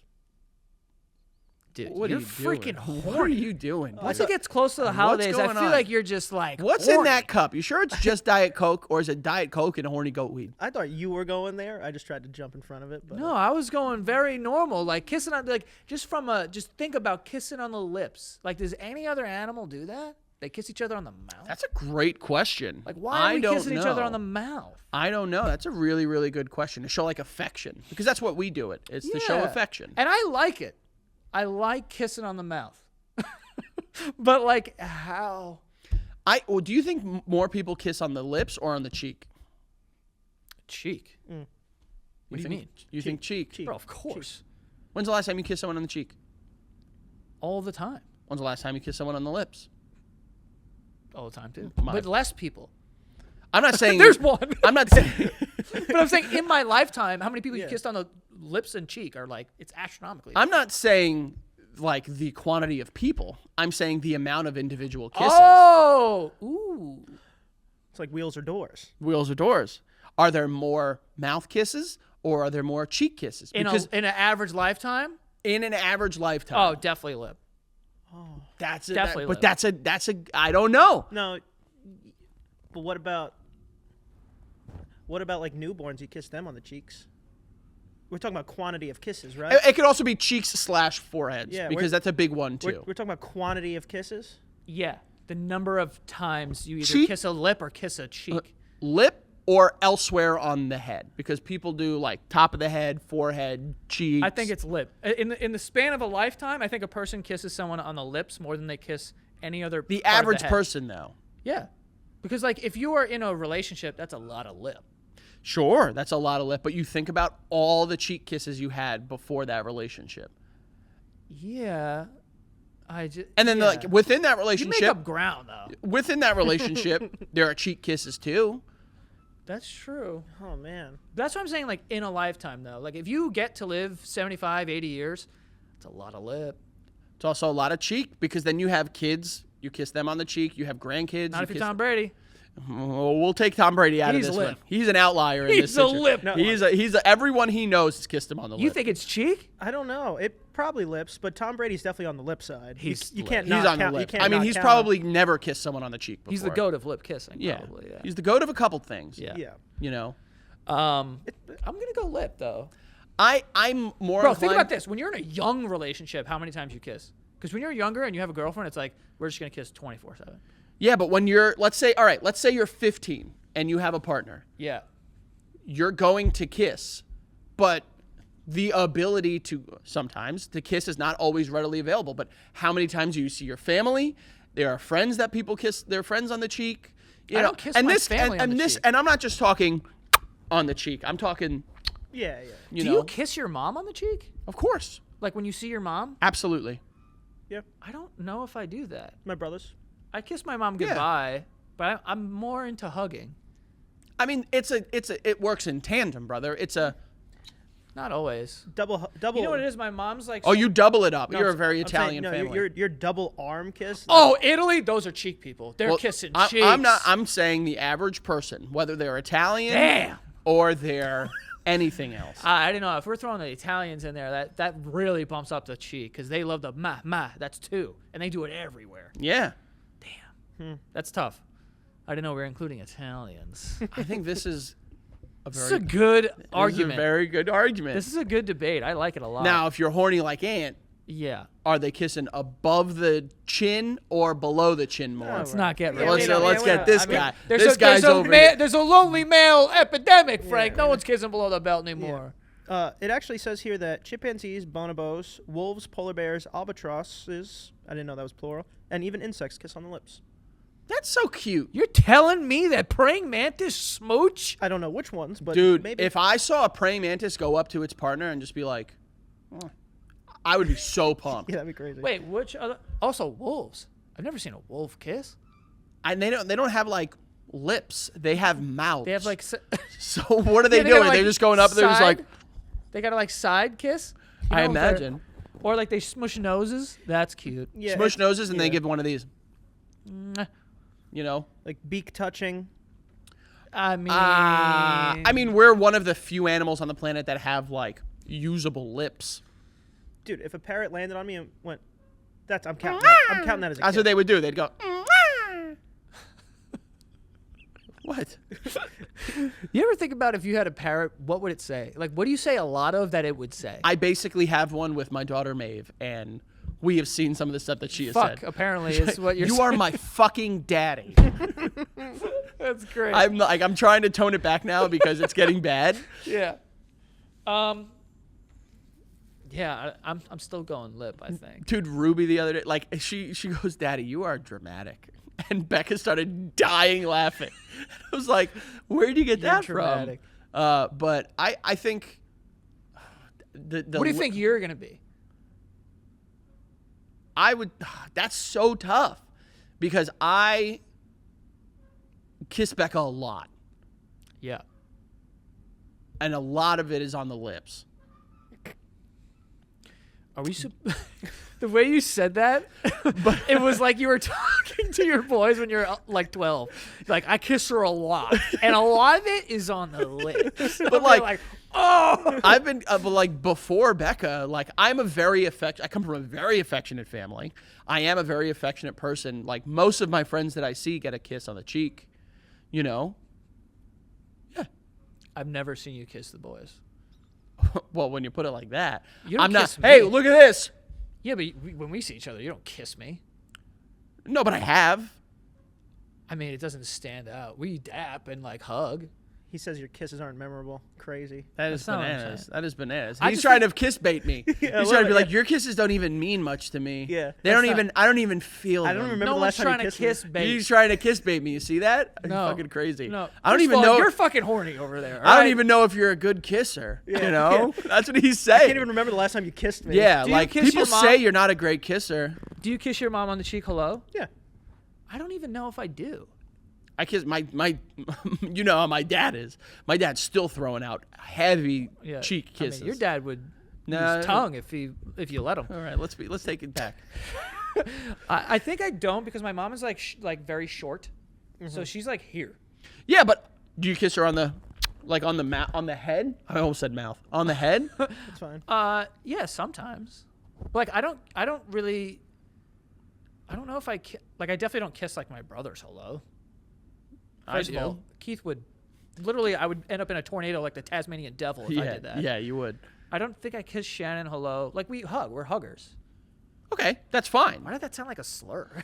Dude,
what
you're
are you doing?
freaking horny.
What are you doing?
Once it gets close to the holidays, I
going
feel
on?
like you're just like,
What's
horny.
in that cup? You sure it's just Diet Coke, or is it Diet Coke and horny goat weed?
I thought you were going there. I just tried to jump in front of it. But
No, I was going very normal, like kissing on, like just think about kissing on the lips. Like, does any other animal do that? They kiss each other on the mouth.
That's a great question.
Like, why are
I
we
don't
kissing each other
know.
on the mouth?
I don't know. That's a really really good question to show like affection, because that's what we do. It's to show
Yeah.
affection.
And I like it. I like kissing on the mouth. But like, how?
Well, do you think more people kiss on the lips or on the cheek?
Cheek.
What
do you mean?
You think cheek?
Cheek.
Bro, of course.
When's the last time you kissed someone on the cheek?
All the time.
When's the last time you kissed someone on the lips?
All the time, too.
My-
But less people.
I'm not saying
There's one.
I'm not saying.
But I'm saying in my lifetime, how many people you
Yeah.
kissed on the lips and cheek are like, it's astronomically.
I'm not saying like the quantity of people. I'm saying the amount of individual kisses.
Oh, ooh.
it's like wheels or doors.
Wheels or doors. Are there more mouth kisses or are there more cheek kisses?
In
Because
an average lifetime?
in an average
Oh,
lifetime,
definitely lip.
that's it.
definitely
But
lip.
that's a. I don't know.
No, but what about like newborns? You kiss them on the cheeks. We're talking about quantity of kisses, right?
It could also be cheeks / foreheads,
Yeah,
because
we're-
that's a big one
We're,
too.
we're talking about quantity of kisses.
Yeah. The number of times you either
Cheek-
kiss a lip or kiss a cheek.
Lip or elsewhere on the head, because people do like top of the head, forehead, cheeks.
I think it's lip. In the span of a lifetime, I think a person kisses someone on the lips more than they kiss any other
the
part of
average
head.
person though.
Yeah. Because like if you are in a relationship, that's a lot of lip.
Sure, that's a lot of lip, but you think about all the cheek kisses you had before that relationship.
Yeah. I just
And then like within that
you make
relationship,
up ground though.
within that relationship, there are cheek kisses too.
That's true.
Oh man.
That's what I'm saying, like in a lifetime though. Like if you get to live 75, 80 years, it's a lot of lip.
It's also a lot of cheek, because then you have kids, you kiss them on the cheek, you have grandkids.
Not
you
if you're
kiss-
Tom Brady.
Oh, we'll take Tom Brady out
He's
of this
lip.
one. He's an outlier in
He's
this
a
situation.
lip.
No,
He's everyone he knows has kissed him on the
You
lip.
think it's cheek?
I don't know. It probably lips, but Tom Brady's definitely on the lip side.
He's
you can't
he's
not
on the
count, you
lip.
can't
I mean,
not
he's
count
probably never kissed someone on the cheek before.
He's the goat of lip kissing,
Yeah.
probably. Yeah.
He's the goat of a couple things.
Yeah.
Yeah.
You know,
I'm gonna go lip though.
I'm more.
Bro, think
inclined-
about this. When you're in a young relationship, how many times you kiss? Because when you're younger and you have a girlfriend, it's like we're just gonna kiss 24/7.
Yeah, but when you're, let's say you're 15 and you have a partner,
Yeah.
you're going to kiss, but the ability to sometimes to kiss is not always readily available. But how many times do you see your family? There are friends that people kiss their friends on the cheek. You
I
know,
don't kiss
and
my
this
family on
and
the
this
cheek.
and I'm not just talking on the cheek. I'm talking,
Yeah, yeah.
you
Do
know,
you kiss your mom on the cheek?
of course,
Like when you see your mom?
absolutely.
Yeah.
I don't know if I do that.
My brothers.
I kiss my mom
Yeah.
goodbye, but I'm more into hugging.
I mean, it works in tandem, brother.
Not always.
Double.
You know what it is? My mom's like.
Oh, you double it up.
No,
You're a
I'm
very
saying,
Italian
no,
family.
You're double arm kiss.
Oh, Italy. Those are cheek people. They're
Well,
kissing
I-
cheeks.
I'm not. I'm saying the average person, whether they're Italian
Damn.
or they're anything else.
I don't know. If we're throwing the Italians in there, that really bumps up the cheek because they love the ma. That's 2, and they do it everywhere.
Yeah,
That's tough. I didn't know we were including Italians.
I think this is a
This is
very
a good
this is a
argument.
very good argument.
This is a good debate. I like it a lot.
Now, if you're horny like Ant,
yeah.
are they kissing above the chin or below the chin more?
Let's not get
Yeah,
rid of
let's get this
I mean,
guy.
There's
This guy's over here.
There's a lonely male epidemic, Frank. No one's kissing below the belt anymore.
It actually says here that chimpanzees, bonobos, wolves, polar bears, albatrosses, I didn't know that was plural, and even insects kiss on the lips.
That's so cute.
You're telling me that praying mantis smooch?
I don't know which ones, but
Dude,
maybe.
if I saw a praying mantis go up to its partner and just be like, "Oh," I would be so pumped.
Yeah, that'd be crazy.
Wait, which other? Also, wolves. I've never seen a wolf kiss.
And they don't have like lips. They have mouths.
They have like.
So what are they
Yeah, they gotta,
doing?
like,
They're just going up there just like
side- They got to like side kiss. You
I
know, they're-
imagine.
Or like they smush noses. That's cute.
Yeah,
Smush
it's-
noses and they
yeah.
give one of these.
Mwah.
You know?
like beak touching.
I mean.
I mean, we're one of the few animals on the planet that have like usable lips.
Dude, if a parrot landed on me and went, I'm counting that. I'm counting that as a
That's
kiss.
what they would do. They'd go. What?
You ever think about if you had a parrot, what would it say? Like, what do you say a lot of that it would say?
I basically have one with my daughter Maeve, and we have seen some of the stuff that she has
Fuck,
said.
apparently is what you're
You
saying.
are my fucking daddy.
That's great.
I'm trying to tone it back now because it's getting bad.
yeah. Yeah, I'm still going lip, I think.
Dude, Ruby the other day, like she goes, "Daddy, you are dramatic," and Becca started dying laughing. I was like, "Where do you get that
dramatic.
from?" But I think the
What do you think you're gonna be?
I would. That's so tough because I kiss Becca a lot,
Yeah.
and a lot of it is on the lips.
Are we? The way you said that, it was like you were talking to your boys when you're like 12. Like, I kiss her a lot, and a lot of it is on the lips.
But like
oh,
I've been but like before Becca, like I come from a very affectionate family. I am a very affectionate person. Like most of my friends that I see get a kiss on the cheek, you know?
I've never seen you kiss the boys.
Well, when you put it like that,
You don't
I'm not.
kiss me.
Hey, look at this.
Yeah, but when we see each other, you don't kiss me.
No, but I have.
I mean, it doesn't stand out. We dap and like hug.
He says your kisses aren't memorable. Crazy.
That
That's
is
not what I'm
bananas.
saying.
That is bananas.
I
He's
just
trying to kiss bait me. He's
a
trying to
little
be
bit,
like,
yeah.
your kisses don't even mean much to me.
Yeah.
They don't
That's
even. I don't even feel.
I don't
them.
remember
No
the
one's
last time
trying
you
to
kissed me.
kiss bait.
He's trying to kiss bait me. You see that?
No.
Fucking crazy.
No,
I don't
First
even
of all,
know.
You're fucking horny over there.
I don't
alright?
even know if you're a good kisser.
Yeah.
You know, that's what he's saying.
I can't even remember the last time you kissed me.
Yeah,
Do you
like
kiss
people
your mom?
say you're not a great kisser.
Do you kiss your mom on the cheek? Hello.
Yeah.
I don't even know if I do.
I kiss my you know how my dad is. My dad's still throwing out heavy
Yeah.
cheek
I mean,
kisses.
your dad would
Nah.
use tongue if you let him.
All right, let's take it back.
I think I don't because my mom is like very short, so she's like here.
Yeah, but do you kiss her on the on the head? I almost said mouth. On the head?
That's fine.
Yeah, sometimes. Like I don't really. I don't know if I I definitely don't kiss like my brothers. Hello. First of all, Keith would literally I would end up in a tornado like the Tasmanian devil if I did that.
Yeah, you would.
I don't think I kiss Shannon hello. Like we hug. We're huggers.
Okay, that's fine.
Why did that sound like a slur?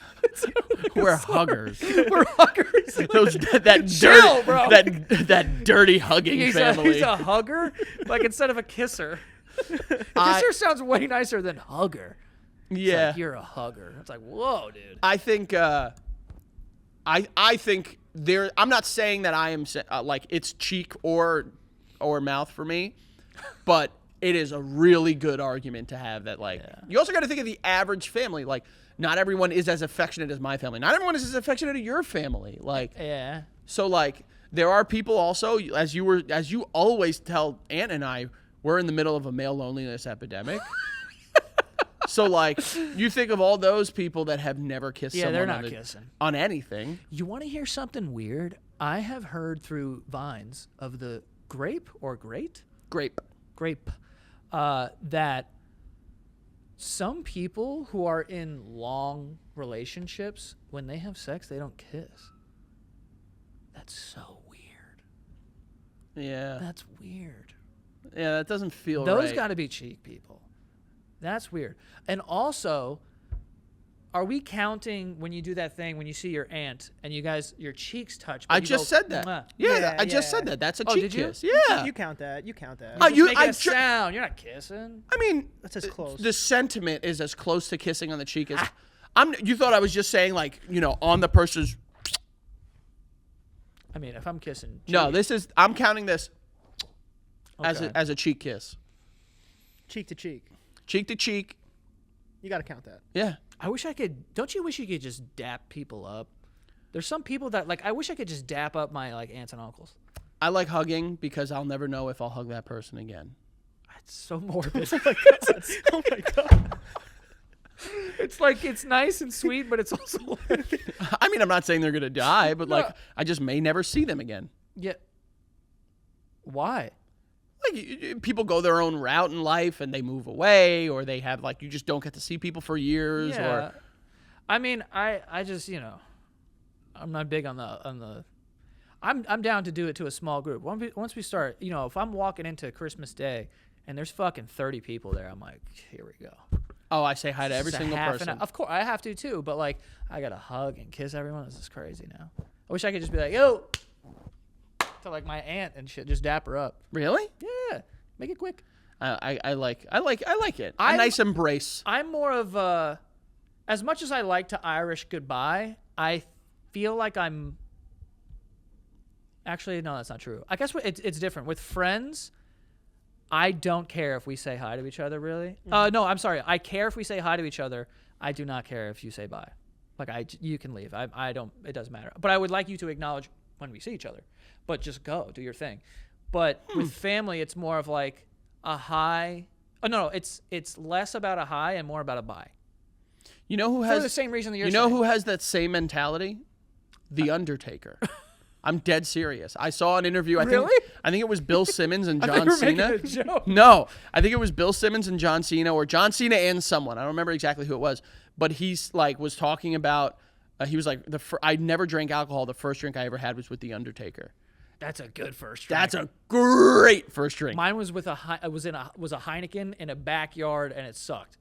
We're huggers.
We're huggers.
Those that
Chill,
dirty,
bro.
that dirty hugging
He's
family.
a hugger, like instead of a kisser.
I-
Kisser sounds way nicer than hugger. It's
yeah,
like, you're a hugger. It's like, whoa, dude.
I think I think there. I'm not saying that I am like it's cheek or mouth for me, but it is a really good argument to have that. Like you also got to think of the average family. Like not everyone is as affectionate as my family. Not everyone is as affectionate as your family. Like
Yeah.
so like there are people also as you always tell Aunt and I. we're in the middle of a male loneliness epidemic. So, like, you think of all those people that have never kissed
Yeah,
someone
they're not
on,
kissing.
on anything.
You want to hear something weird? I have heard through Vines of the grape that some people who are in long relationships, when they have sex, they don't kiss. That's so weird.
Yeah.
That's weird.
Yeah, that doesn't feel
Those
right.
got to be cheek people. That's weird. And also, are we counting when you do that thing when you see your aunt and you guys your cheeks touch? But
I
you
just
go,
said that.
"Mwah."
Yeah, I
Yeah,
just
yeah.
said that. That's a
Oh,
cheek
did you?
kiss. Yeah.
You count that. You count that.
Oh,
Just
you-
making
I
a
tr-
sound. You're not kissing.
I mean,
That's as close.
the sentiment is as close to kissing on the cheek as you thought I was just saying, like, on the person's.
I mean, if I'm kissing.
No, I'm counting this
Okay.
as a cheek kiss.
Cheek to cheek.
Cheek to cheek.
You got to count that.
Yeah.
I wish I could. Don't you wish you could just dap people up? There's some people that like. I wish I could just dap up my like aunts and uncles.
I like hugging because I'll never know if I'll hug that person again.
It's so morbid.
Oh my god.
It's like it's nice and sweet, but it's also like,
I mean, I'm not saying they're going to die, but like
No.
I just may never see them again.
yeah. Why?
Like people go their own route in life and they move away, or they have like you just don't get to see people for years.
Yeah.
Or
I mean, I just I'm not big on the. I'm down to do it to a small group. Once we start, if I'm walking into Christmas Day and there's fucking 30 people there, I'm like, here we go.
oh, I say hi to every
Just a
single
half an
person.
hour. Of course, I have to too, but like, I gotta hug and kiss everyone. This is crazy now. I wish I could just be like, yo, to like my aunt and shit, just dap her up.
Really?
Yeah, make it quick.
I like it. A
I'm-
nice embrace.
I'm more of a, as much as I like to Irish goodbye, I feel like I'm. Actually, no, that's not true. I guess it's different with friends. I don't care if we say hi to each other, really. No, I'm sorry. I care if we say hi to each other. I do not care if you say bye. Like you can leave. I don't. It doesn't matter. But I would like you to acknowledge when we see each other. But just go, do your thing. But with family, it's more of like a hi. Oh no, it's less about a hi and more about a bye.
You know who
For
has
the same reason that you're
You know
saying.
who has that same mentality? The Undertaker. I'm dead serious. I saw an interview. I
Really?
think it was Bill Simmons and
I thought
John
you were making
Cena.
a joke.
No, I think it was Bill Simmons and John Cena, or John Cena and someone. I don't remember exactly who it was, but he's like was talking about. He was like I never drank alcohol. The first drink I ever had was with the Undertaker.
That's a good first drink.
That's a great first drink.
Mine was with a Heineken in a backyard and it sucked.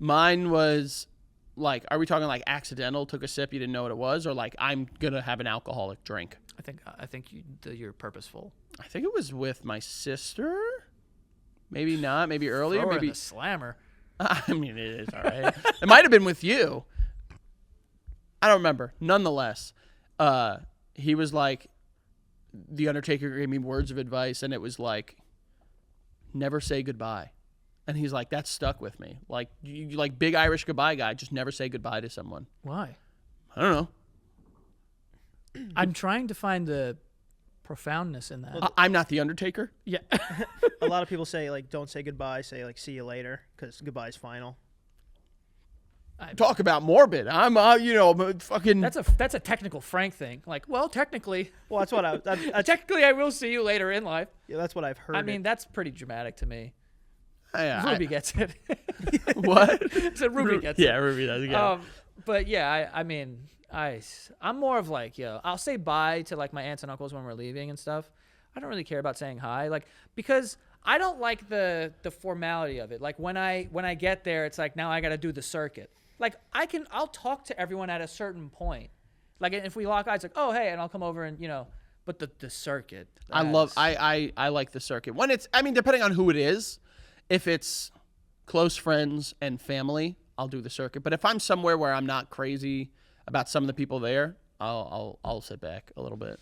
Mine was like, are we talking like accidental? Took a sip, you didn't know what it was, or like I'm gonna have an alcoholic drink?
I think you're purposeful.
I think it was with my sister. Maybe not. Maybe earlier.
Throw her in
Maybe.
the slammer.
I mean, it is all right. It might have been with you. I don't remember. Nonetheless, he was like, the Undertaker gave me words of advice, and it was like, never say goodbye. And he's like, that stuck with me. Like, you like big Irish goodbye guy, just never say goodbye to someone.
Why?
I don't know.
I'm trying to find the profoundness in that.
I'm not the Undertaker.
Yeah.
A lot of people say like don't say goodbye, say like see you later because goodbye's final.
Talk about morbid. I'm, fucking.
That's a technical Frank thing. Like, well, technically,
Well, that's what
technically, I will see you later in life.
yeah, that's what I've heard.
I mean, that's pretty dramatic to me.
I-
Ruby gets it.
what?
So Ruby gets it.
Yeah, Ruby does. Yeah.
But yeah, I mean, I'm more of like, I'll say bye to like my aunts and uncles when we're leaving and stuff. I don't really care about saying hi, like, because I don't like the formality of it. Like when I get there, it's like now I got to do the circuit. Like I'll talk to everyone at a certain point. Like if we lock eyes, like, oh hey, and I'll come over and but the circuit.
I like the circuit when it's. I mean, depending on who it is, if it's close friends and family, I'll do the circuit. But if I'm somewhere where I'm not crazy about some of the people there, I'll sit back a little bit.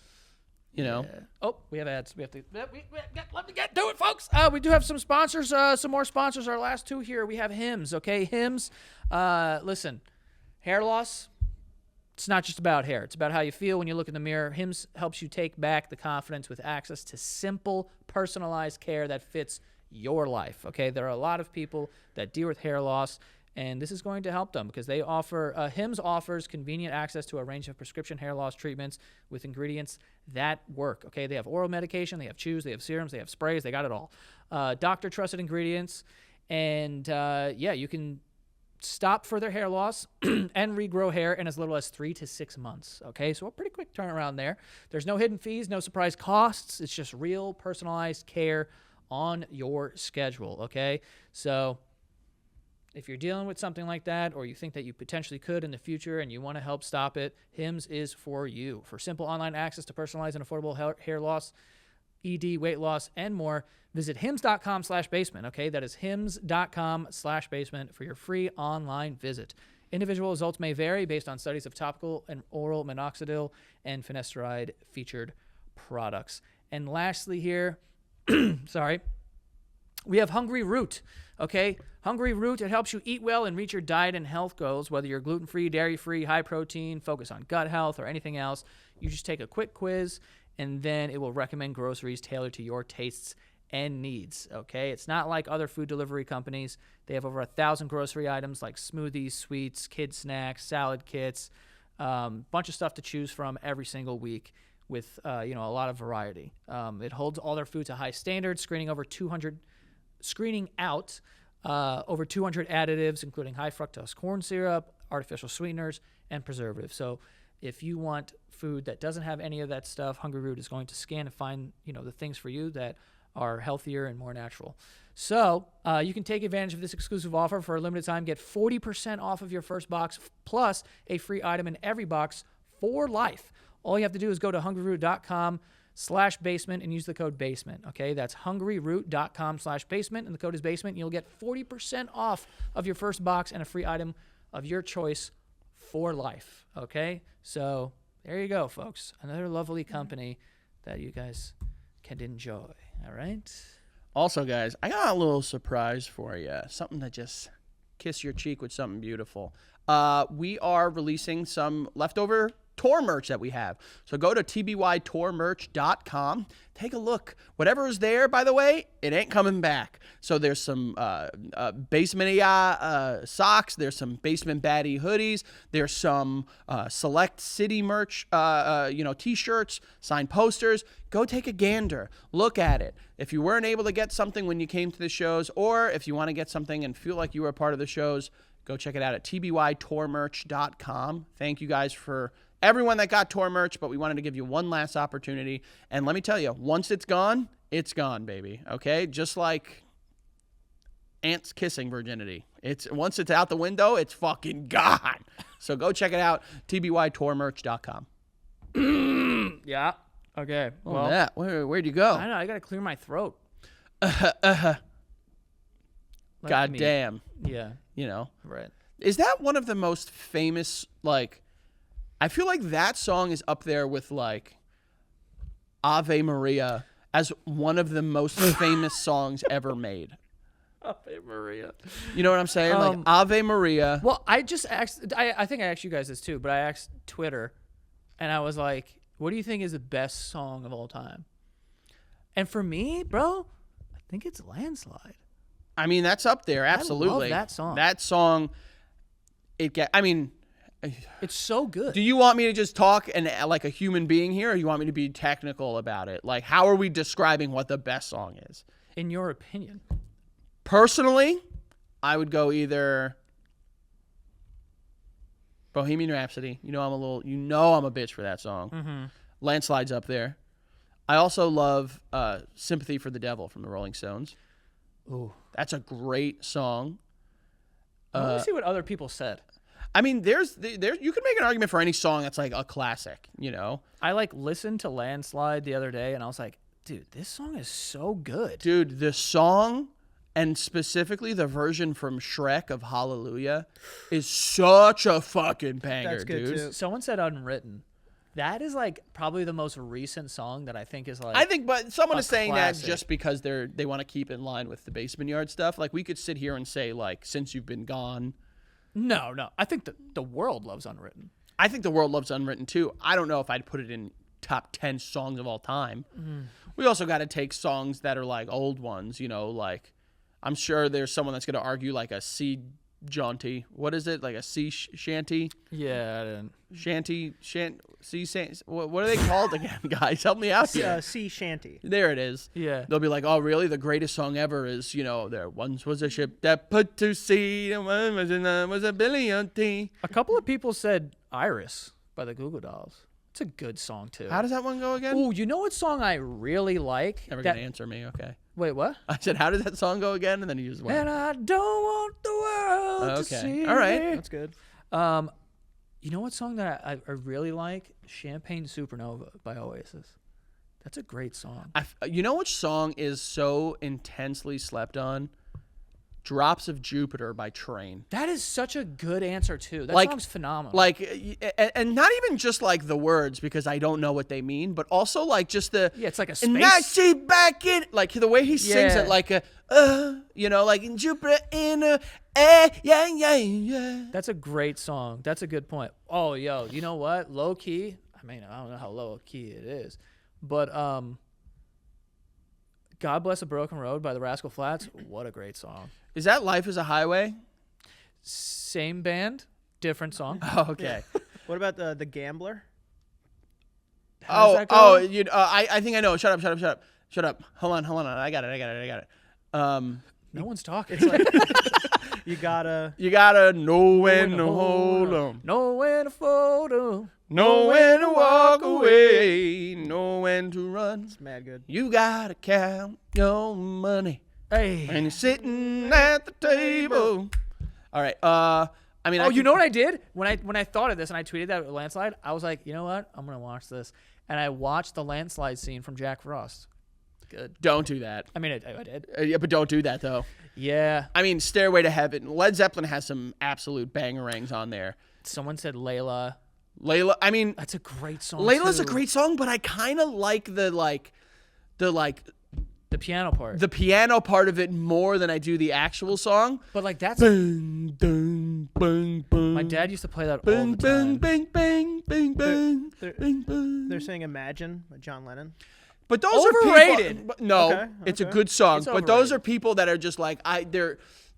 You know.
Yeah. Oh, we have ads. We have to. Let me get to it, folks. We do have some sponsors. Some more sponsors. Our last two here. We have Hims. Okay, Hims. Listen, hair loss. It's not just about hair. It's about how you feel when you look in the mirror. Hims helps you take back the confidence with access to simple, personalized care that fits your life. Okay, there are a lot of people that deal with hair loss, and this is going to help them because they offer Hims offers convenient access to a range of prescription hair loss treatments with ingredients that work. Okay, they have oral medication, they have chews, they have serums, they have sprays, they got it all. Doctor trusted ingredients, and yeah, you can stop further hair loss and regrow hair in as little as 3 to 6 months. Okay, so a pretty quick turnaround there. There's no hidden fees, no surprise costs. It's just real personalized care on your schedule. Okay, so if you're dealing with something like that, or you think that you potentially could in the future and you want to help stop it, Hims is for you. For simple online access to personalized and affordable hair loss, ED, weight loss, and more, visit hims.com/basement. Okay, that is hims.com/basement for your free online visit. Individual results may vary based on studies of topical and oral minoxidil and finasteride featured products. And lastly here, sorry, we have Hungry Root. Okay, Hungry Root, it helps you eat well and reach your diet and health goals, whether you're gluten-free, dairy-free, high protein, focus on gut health, or anything else. You just take a quick quiz, and then it will recommend groceries tailored to your tastes and needs. Okay, it's not like other food delivery companies. They have over 1,000 grocery items like smoothies, sweets, kid snacks, salad kits, bunch of stuff to choose from every single week with a lot of variety. It holds all their food to high standards, screening out over 200 additives, including high fructose corn syrup, artificial sweeteners, and preservatives. So if you want food that doesn't have any of that stuff, Hungry Root is going to scan and find, the things for you that are healthier and more natural. So you can take advantage of this exclusive offer for a limited time. Get 40% off of your first box plus a free item in every box for life. All you have to do is go to hungryroot.com/basement and use the code basement. Okay, that's hungryroot.com/basement, and the code is basement. You'll get 40% off of your first box and a free item of your choice for life. Okay, so there you go, folks. Another lovely company that you guys can enjoy. All right.
Also, guys, I got a little surprise for you. Something to just kiss your cheek with something beautiful. We are releasing some leftover tour merch that we have. So go to tbytourmerch.com. Take a look. Whatever is there, by the way, it ain't coming back. So there's some Basement socks. There's some Basement Baddie hoodies. There's some Select City merch, T-shirts, signed posters. Go take a gander. Look at it. If you weren't able to get something when you came to the shows, or if you want to get something and feel like you were a part of the shows, go check it out at tbytourmerch.com. Thank you guys for everyone that got tour merch, but we wanted to give you one last opportunity. And let me tell you, once it's gone, baby. Okay? Just like ants kissing virginity. Once it's out the window, it's fucking gone. So go check it out, tbytourmerch.com.
Yeah. Okay.
Well, yeah. Where'd you go?
I know. I got to clear my throat.
God
me-
damn.
Yeah.
Right.
Right.
Is that one of the most famous, I feel like that song is up there with, Ave Maria as one of the most famous songs ever made.
Ave Maria.
You know what I'm saying? Ave Maria.
Well, I just asked, I think I asked you guys this too, but I asked Twitter, and I was like, what do you think is the best song of all time? And for me, bro, I think it's Landslide.
I mean, that's up there, absolutely.
I love that song.
That song,
It's so good.
do you want me to just talk like a human being here, or you want me to be technical about it? Like, how are we describing what the best song is?
In your opinion?
Personally, I would go either Bohemian Rhapsody. I'm a bitch for that song.
Mm-hmm.
Landslide's up there. I also love Sympathy for the Devil from the Rolling Stones.
Ooh.
That's a great song.
Let me see what other people said.
I mean, there's you can make an argument for any song that's like a classic,
I listened to Landslide the other day, and I was like, dude, this song is so good.
Dude, the song, and specifically the version from Shrek of Hallelujah, is such a fucking banger,
That's good,
dude.
too.
Someone said Unwritten. That is probably the most recent song that I think is
I think, but someone
a
is saying
classic.
that just because they want to keep in line with the Basement Yard stuff. Like, we could sit here and say, Since You've Been Gone.
No. I think the world loves Unwritten.
I think the world loves Unwritten too. I don't know if I'd put it in top 10 songs of all time.
Mm-hmm.
We also got to take songs that are like old ones, like I'm sure there's someone that's going to argue like a sea jaunty. What is it? Like a sea shanty?
Yeah, I didn't.
What are they called again, guys? Help me out here.
Sea shanty.
There it is.
Yeah.
They'll be like, oh, really? The greatest song ever is, there once was a ship that put to sea, and one was a billion tea.
A couple of people said Iris by the Goo Goo Dolls. It's a good song, too.
How does that one go again?
Oh, you know what song I really like?
Never going to answer me, okay.
Wait, what?
I said, how does that song go again? And then he just went.
And I don't want the world to see
All right.
me.
That's good.
You know what song that I really like? Champagne Supernova by Oasis. That's a great song.
You know which song is so intensely slept on? Drops of Jupiter by Train.
That is such a good answer, too. That
Like-
song's phenomenal.
And not even just like the words because I don't know what they mean, but also like just the.
Yeah, it's like a
And now
space.
she back in, like the way he sings
Yeah.
it, like like in Jupiter in a, yeah.
That's a great song. That's a good point. Oh, yo, you know what? Low key. I mean, I don't know how low key it is, but God Bless a Broken Road by the Rascal Flatts. What a great song.
Is that Life is a Highway?
Same band, different song.
Oh, okay.
What about the Gambler?
How does that go?
I think I know. Shut up. Hold on. I got it.
No one's talking.
It's like you gotta.
You gotta know when to hold 'em,
Know when to fold 'em.
know when to walk away, know when to run.
It's mad good.
You gotta count your money
Hey.
when you're sitting at the table. All right. I mean,
Oh, you know what I did when I thought of this and I tweeted that with Landslide? I was like, you know what? I'm gonna watch this, and I watched the Landslide scene from Jack Frost. Good.
Don't do that.
I mean, I did.
Yeah, but don't do that though.
Yeah.
I mean, Stairway to Heaven. Led Zeppelin has some absolute bangerangs on there.
Someone said Layla.
Layla. I mean,
That's a great song.
Layla's a
too.
great song, but I kind of like the
piano part.
piano part of it more than I do the actual song.
But like that's
Bang, bang, bang, bang.
my dad used to play that all
Bang,
the time.
bang, bang, bang, bang,
They're-
bang, bang.
They're saying Imagine by John Lennon.
But those are
Overrated.
people. No,
Okay,
it's a
okay.
good song.
It's
But those
overrated.
are people that are just like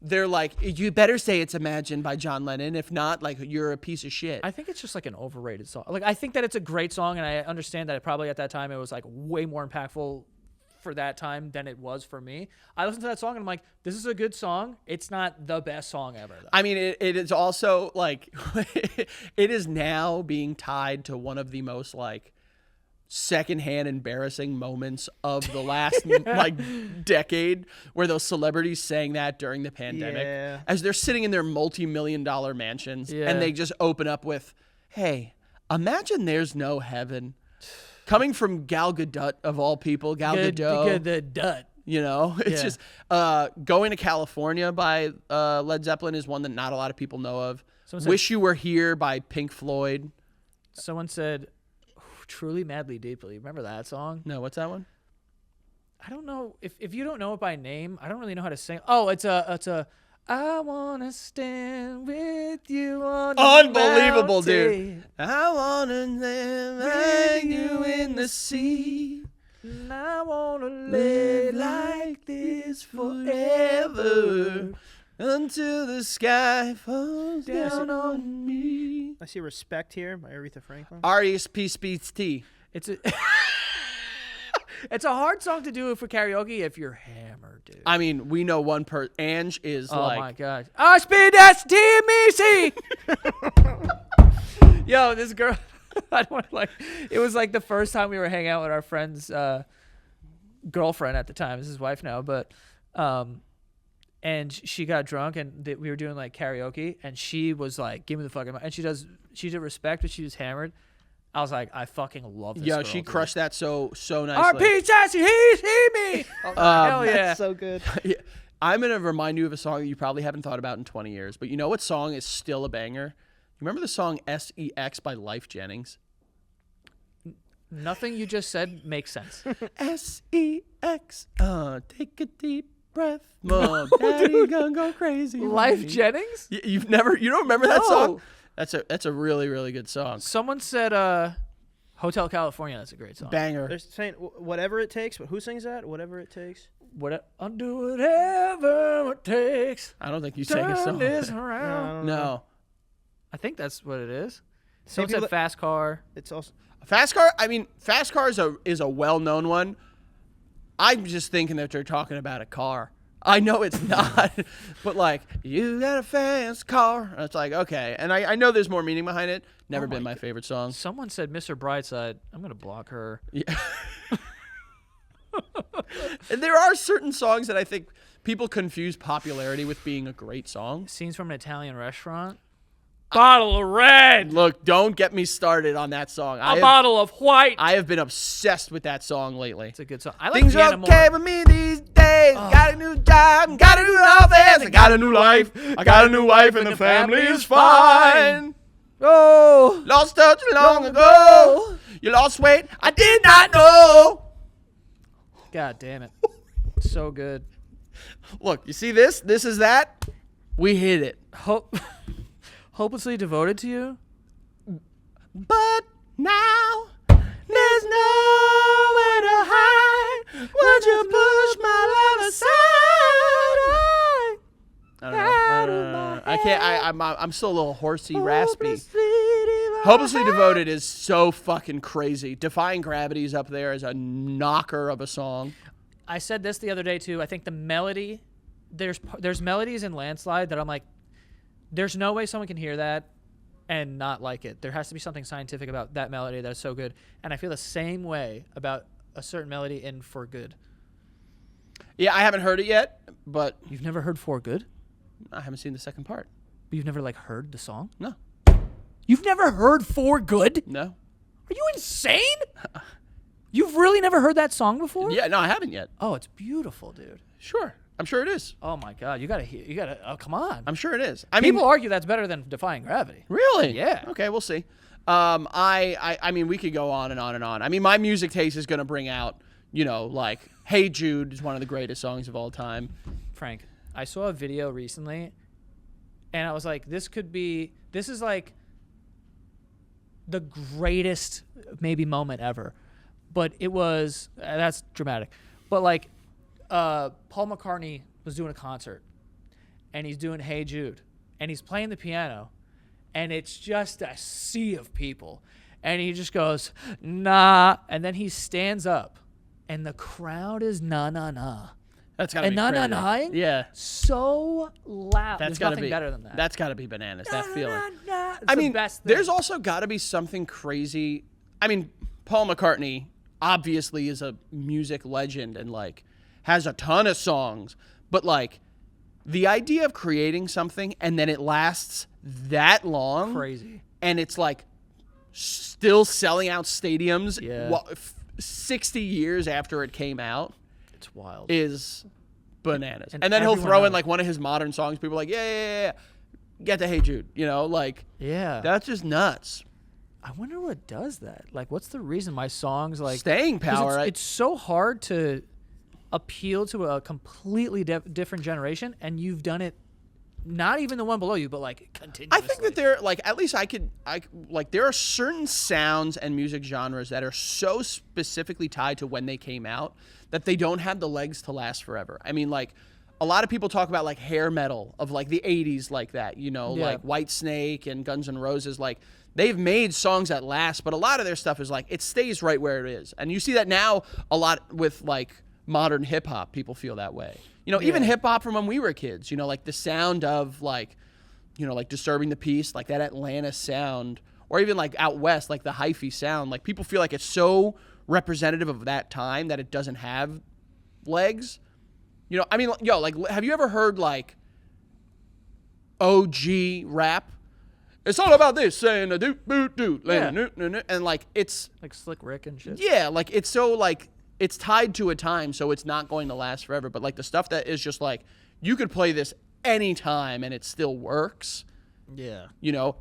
they're like, you better say it's Imagine by John Lennon. If not, like you're a piece of shit.
I think it's just like an overrated song. Like I think that it's a great song, and I understand that probably at that time it was like way more impactful for that time than it was for me. I listened to that song and I'm like, this is a good song. It's not the best song ever, though.
I mean, it is also like it is now being tied to one of the most like secondhand embarrassing moments of the last like decade, where those celebrities sang that during the pandemic
Yeah.
as they're sitting in their multi-million-dollar mansions
Yeah.
and they just open up with, "Hey, imagine there's no heaven." Coming from Gal Gadot of all people, Gal Gadot.
The dut.
It's
Yeah.
just Going to California by Led Zeppelin is one that not a lot of people know of.
Someone said-
Wish You Were Here by Pink Floyd.
Someone said, "Truly, madly, deeply." Remember that song?
No, what's that one?
I don't know if you don't know it by name. I don't really know how to sing. Oh, it's a. I wanna stand with you on the
Unbelievable,
mountain,
dude. I wanna live like you in the sea.
and I wanna
Live
live like
like this forever until the sky falls down on me.
I see Respect here by Aretha Franklin.
R.E.S.P.
it's a. It's a hard song to do for karaoke if you're hammered, dude.
I mean, we know one per. Ange is
Oh
like.
my god. SPDSTMC. Yo, this girl. I don't want to like. It was like the first time we were hanging out with our friend's girlfriend at the time. This is his wife now, but and she got drunk and we were doing like karaoke and she was like, "Give me the fucking mic." And she did Respect, but she was hammered. I was like, I fucking love this.
Yo,
girl,
she
dude.
crushed that so nicely.
RP Sassy, he me. Oh, hell yeah.
That's so good.
Yeah. I'm going to remind you of a song that you probably haven't thought about in 20 years, but you know what song is still a banger? You remember the song SEX by Life Jennings?
Nothing you just said makes sense.
SEX, take a deep breath. Mom, daddy gonna go crazy. with
Life
me.
Jennings?
You don't remember that
No.
song? That's a really, really good song.
Someone said Hotel California, that's a great song.
Banger.
They're saying whatever it takes, but who sings that? Whatever it takes.
I'll do whatever it takes.
I don't think you sang a
Turn
song.
this
I
around.
don't know.
No.
I think that's what it is.
Same
Someone said
people
Fast Car.
It's also
Fast Car. I mean, Fast Car is a well-known one. I'm just thinking that they're talking about a car. I know it's not, but like, you got a fast car. And it's like, okay. And I know there's more meaning behind it. Never been my favorite song.
Someone said Mr. Brightside. I'm going to block her.
Yeah. And there are certain songs that I think people confuse popularity with being a great song.
Scenes from an Italian restaurant. Bottle of red.
Look, don't get me started on that song.
Bottle of white.
I have been obsessed with that song lately.
It's a good song. I like
Things are
Piano
okay
more.
with me these days. Got a new job, got a new office, I got a new life. I got a new wife and the family is fine.
Oh.
Lost touch long ago. You lost weight, I did not know.
God damn it. So good.
Look, you see this? This is that. We hit it.
Hopelessly devoted to you.
But now there's nowhere to hide. Would you push my love aside? I don't know. I can't. I'm still a little horsey, raspy. Hopelessly Devoted is so fucking crazy. Defying Gravity's up there as a knocker of a song.
I said this the other day too. I think the melody, there's melodies in Landslide that I'm like, there's no way someone can hear that and not like it. There has to be something scientific about that melody that is so good. And I feel the same way about a certain melody in For Good.
Yeah, I haven't heard it yet, but
You've never heard For Good?
I haven't seen the second part.
But you've never like heard the song?
No.
You've never heard For Good?
No.
Are you insane? You've really never heard that song before?
Yeah, no, I haven't yet.
Oh, it's beautiful, dude.
Sure. I'm sure it is.
Oh my God, you gotta, oh come on.
I'm sure it is. I mean,
People argue that's better than Defying Gravity.
really?
Yeah.
Okay, we'll see. I mean, we could go on and on and on. I mean, my music taste is going to bring out, like, Hey Jude is one of the greatest songs of all time.
Frank, I saw a video recently, and I was like, this is like the greatest maybe moment ever. But it was, that's dramatic. But like, Paul McCartney was doing a concert, and he's doing Hey Jude, and he's playing the piano, and it's just a sea of people, and he just goes, nah, and then he stands up, and the crowd is na na na.
That's got to
And
be
na na
crazy.
naing?
Yeah.
So loud.
That's
There's
got to
nothing
be
better than that.
That's got to be bananas, that feeling.
It's
I
the
mean,
best thing.
there's also got to be something crazy. I mean, Paul McCartney obviously is a music legend and like has a ton of songs, but like the idea of creating something and then it lasts that long,
crazy.
and it's like still selling out stadiums
Yeah.
60 years after it came out
It's wild.
is bananas.
And
And then he'll
everyone
throw in
knows.
like one of his modern songs. People are like, yeah. Get to Hey Jude, like
Yeah.
that's just nuts.
I wonder what does that. Like, what's the reason my songs like
Staying
'cause
power.
It's so hard to appeal to a completely different generation, and you've done it. Not even the one below you, but like continuously.
I think that there, like, at least there are certain sounds and music genres that are so specifically tied to when they came out that they don't have the legs to last forever. I mean, like, a lot of people talk about like hair metal of like the 80s like that,
Yeah.
like Whitesnake and Guns N' Roses. Like, they've made songs that last, but a lot of their stuff is like, it stays right where it is. And you see that now a lot with like modern hip hop. People feel that way. Even hip hop from when we were kids, like the sound of like, like Disturbing the Peace, like that Atlanta sound, or even like out west, like the hyphy sound. Like, people feel like it's so representative of that time that it doesn't have legs. I mean, like, have you ever heard like OG rap? It's all about this, saying a doot boot doot,
Yeah.
and like it's
like Slick Rick and shit.
yeah, like it's so like it's tied to a time, so it's not going to last forever. But like the stuff that is just like you could play this anytime and it still works.
Yeah.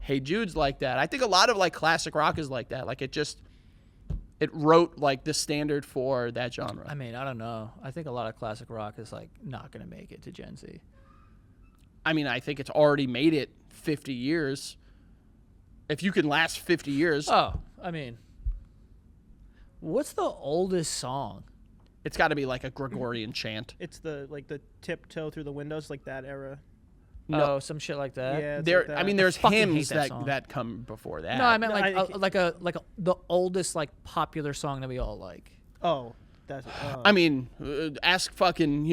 Hey Jude's like that. I think a lot of like classic rock is like that. Like it wrote like the standard for that genre.
I mean, I don't know. I think a lot of classic rock is like not gonna make it to Gen Z.
I mean, I think it's already made it 50 years. If you can last 50 years,
Oh, I mean, What's the oldest song?
It's got to be like a Gregorian chant.
It's the tiptoe through the windows, like that era.
No.
Oh, some shit like that.
Yeah, it's
There,
like that.
I mean, there's
fucking hate
hymns
that
that
song.
that come before that.
No, I meant
No,
like the oldest like popular song that we all like.
Oh, that's.
I mean, ask fucking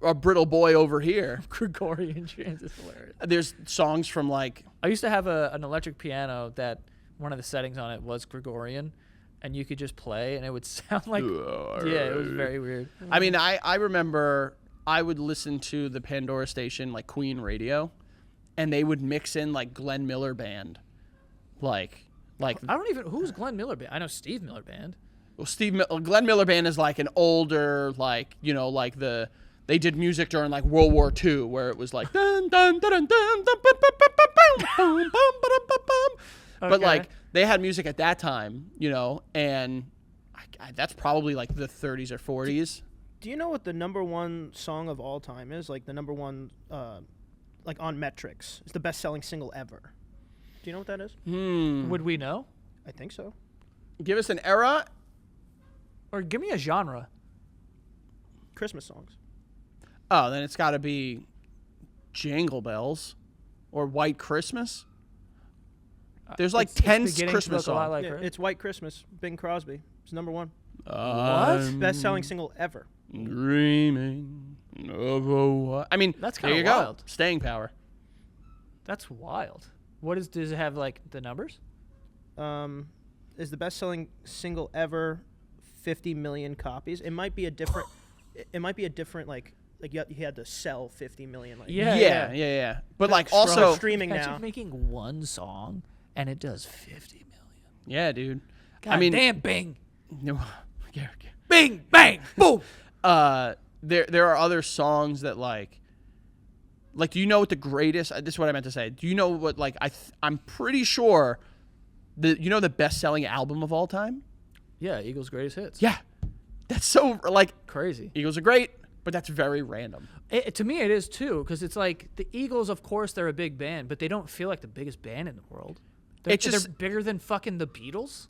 a brittle boy over here.
Gregorian chants is hilarious.
There's songs from like
I used to have an electric piano that one of the settings on it was Gregorian, and you could just play and it would sound like yeah, it was very weird.
I mean, I remember I would listen to the Pandora station, like Queen Radio, and they would mix in like Glenn Miller Band. Like
I don't even who's Glenn Miller Band. I know Steve Miller Band.
well, Glenn Miller Band is like an older, like, like they did music during like World War II where it was like dun dun dun dun dun dun bum, bum, bum, bum, bum, bum, bum, bum, bum. But
Okay.
like they had music at that time, and that's probably like the 30s or 40s.
Do you know what the number one song of all time is? Like the number one, like on metrics. It's the best-selling single ever. Do you know what that is?
Would we know?
I think so.
Give us an era.
Or give me a genre.
Christmas songs.
Oh, then it's got to be Jingle Bells or White Christmas. There's like
It's
10
beginning to
Christmas
look a lot
songs.
like
Yeah,
her.
it's White Christmas. Bing Crosby. It's number one.
What?
Best-selling single ever.
Dreaming of a I mean,
That's
there
kinda
you go.
wild.
Staying power.
That's wild. Does it have like the numbers?
Is the best-selling single ever 50 million copies? It might be a different. It might be a different like you had to sell 50 million. Like,
Yeah.
But like
Strong
also,
streaming
Imagine
now.
making one song and it does 50 million.
yeah, dude.
God
I mean,
damn, Bing.
yeah.
Bing, bang, boom.
There are other songs that like do you know what the greatest? This is what I meant to say. Do you know what like I'm pretty sure the best-selling album of all time?
Yeah, Eagles' greatest hits.
Yeah, that's so like
Crazy.
Eagles are great, but that's very random.
To me, it is too, because it's like the Eagles, of course, they're a big band, but they don't feel like the biggest band in the world. They're bigger than fucking the Beatles.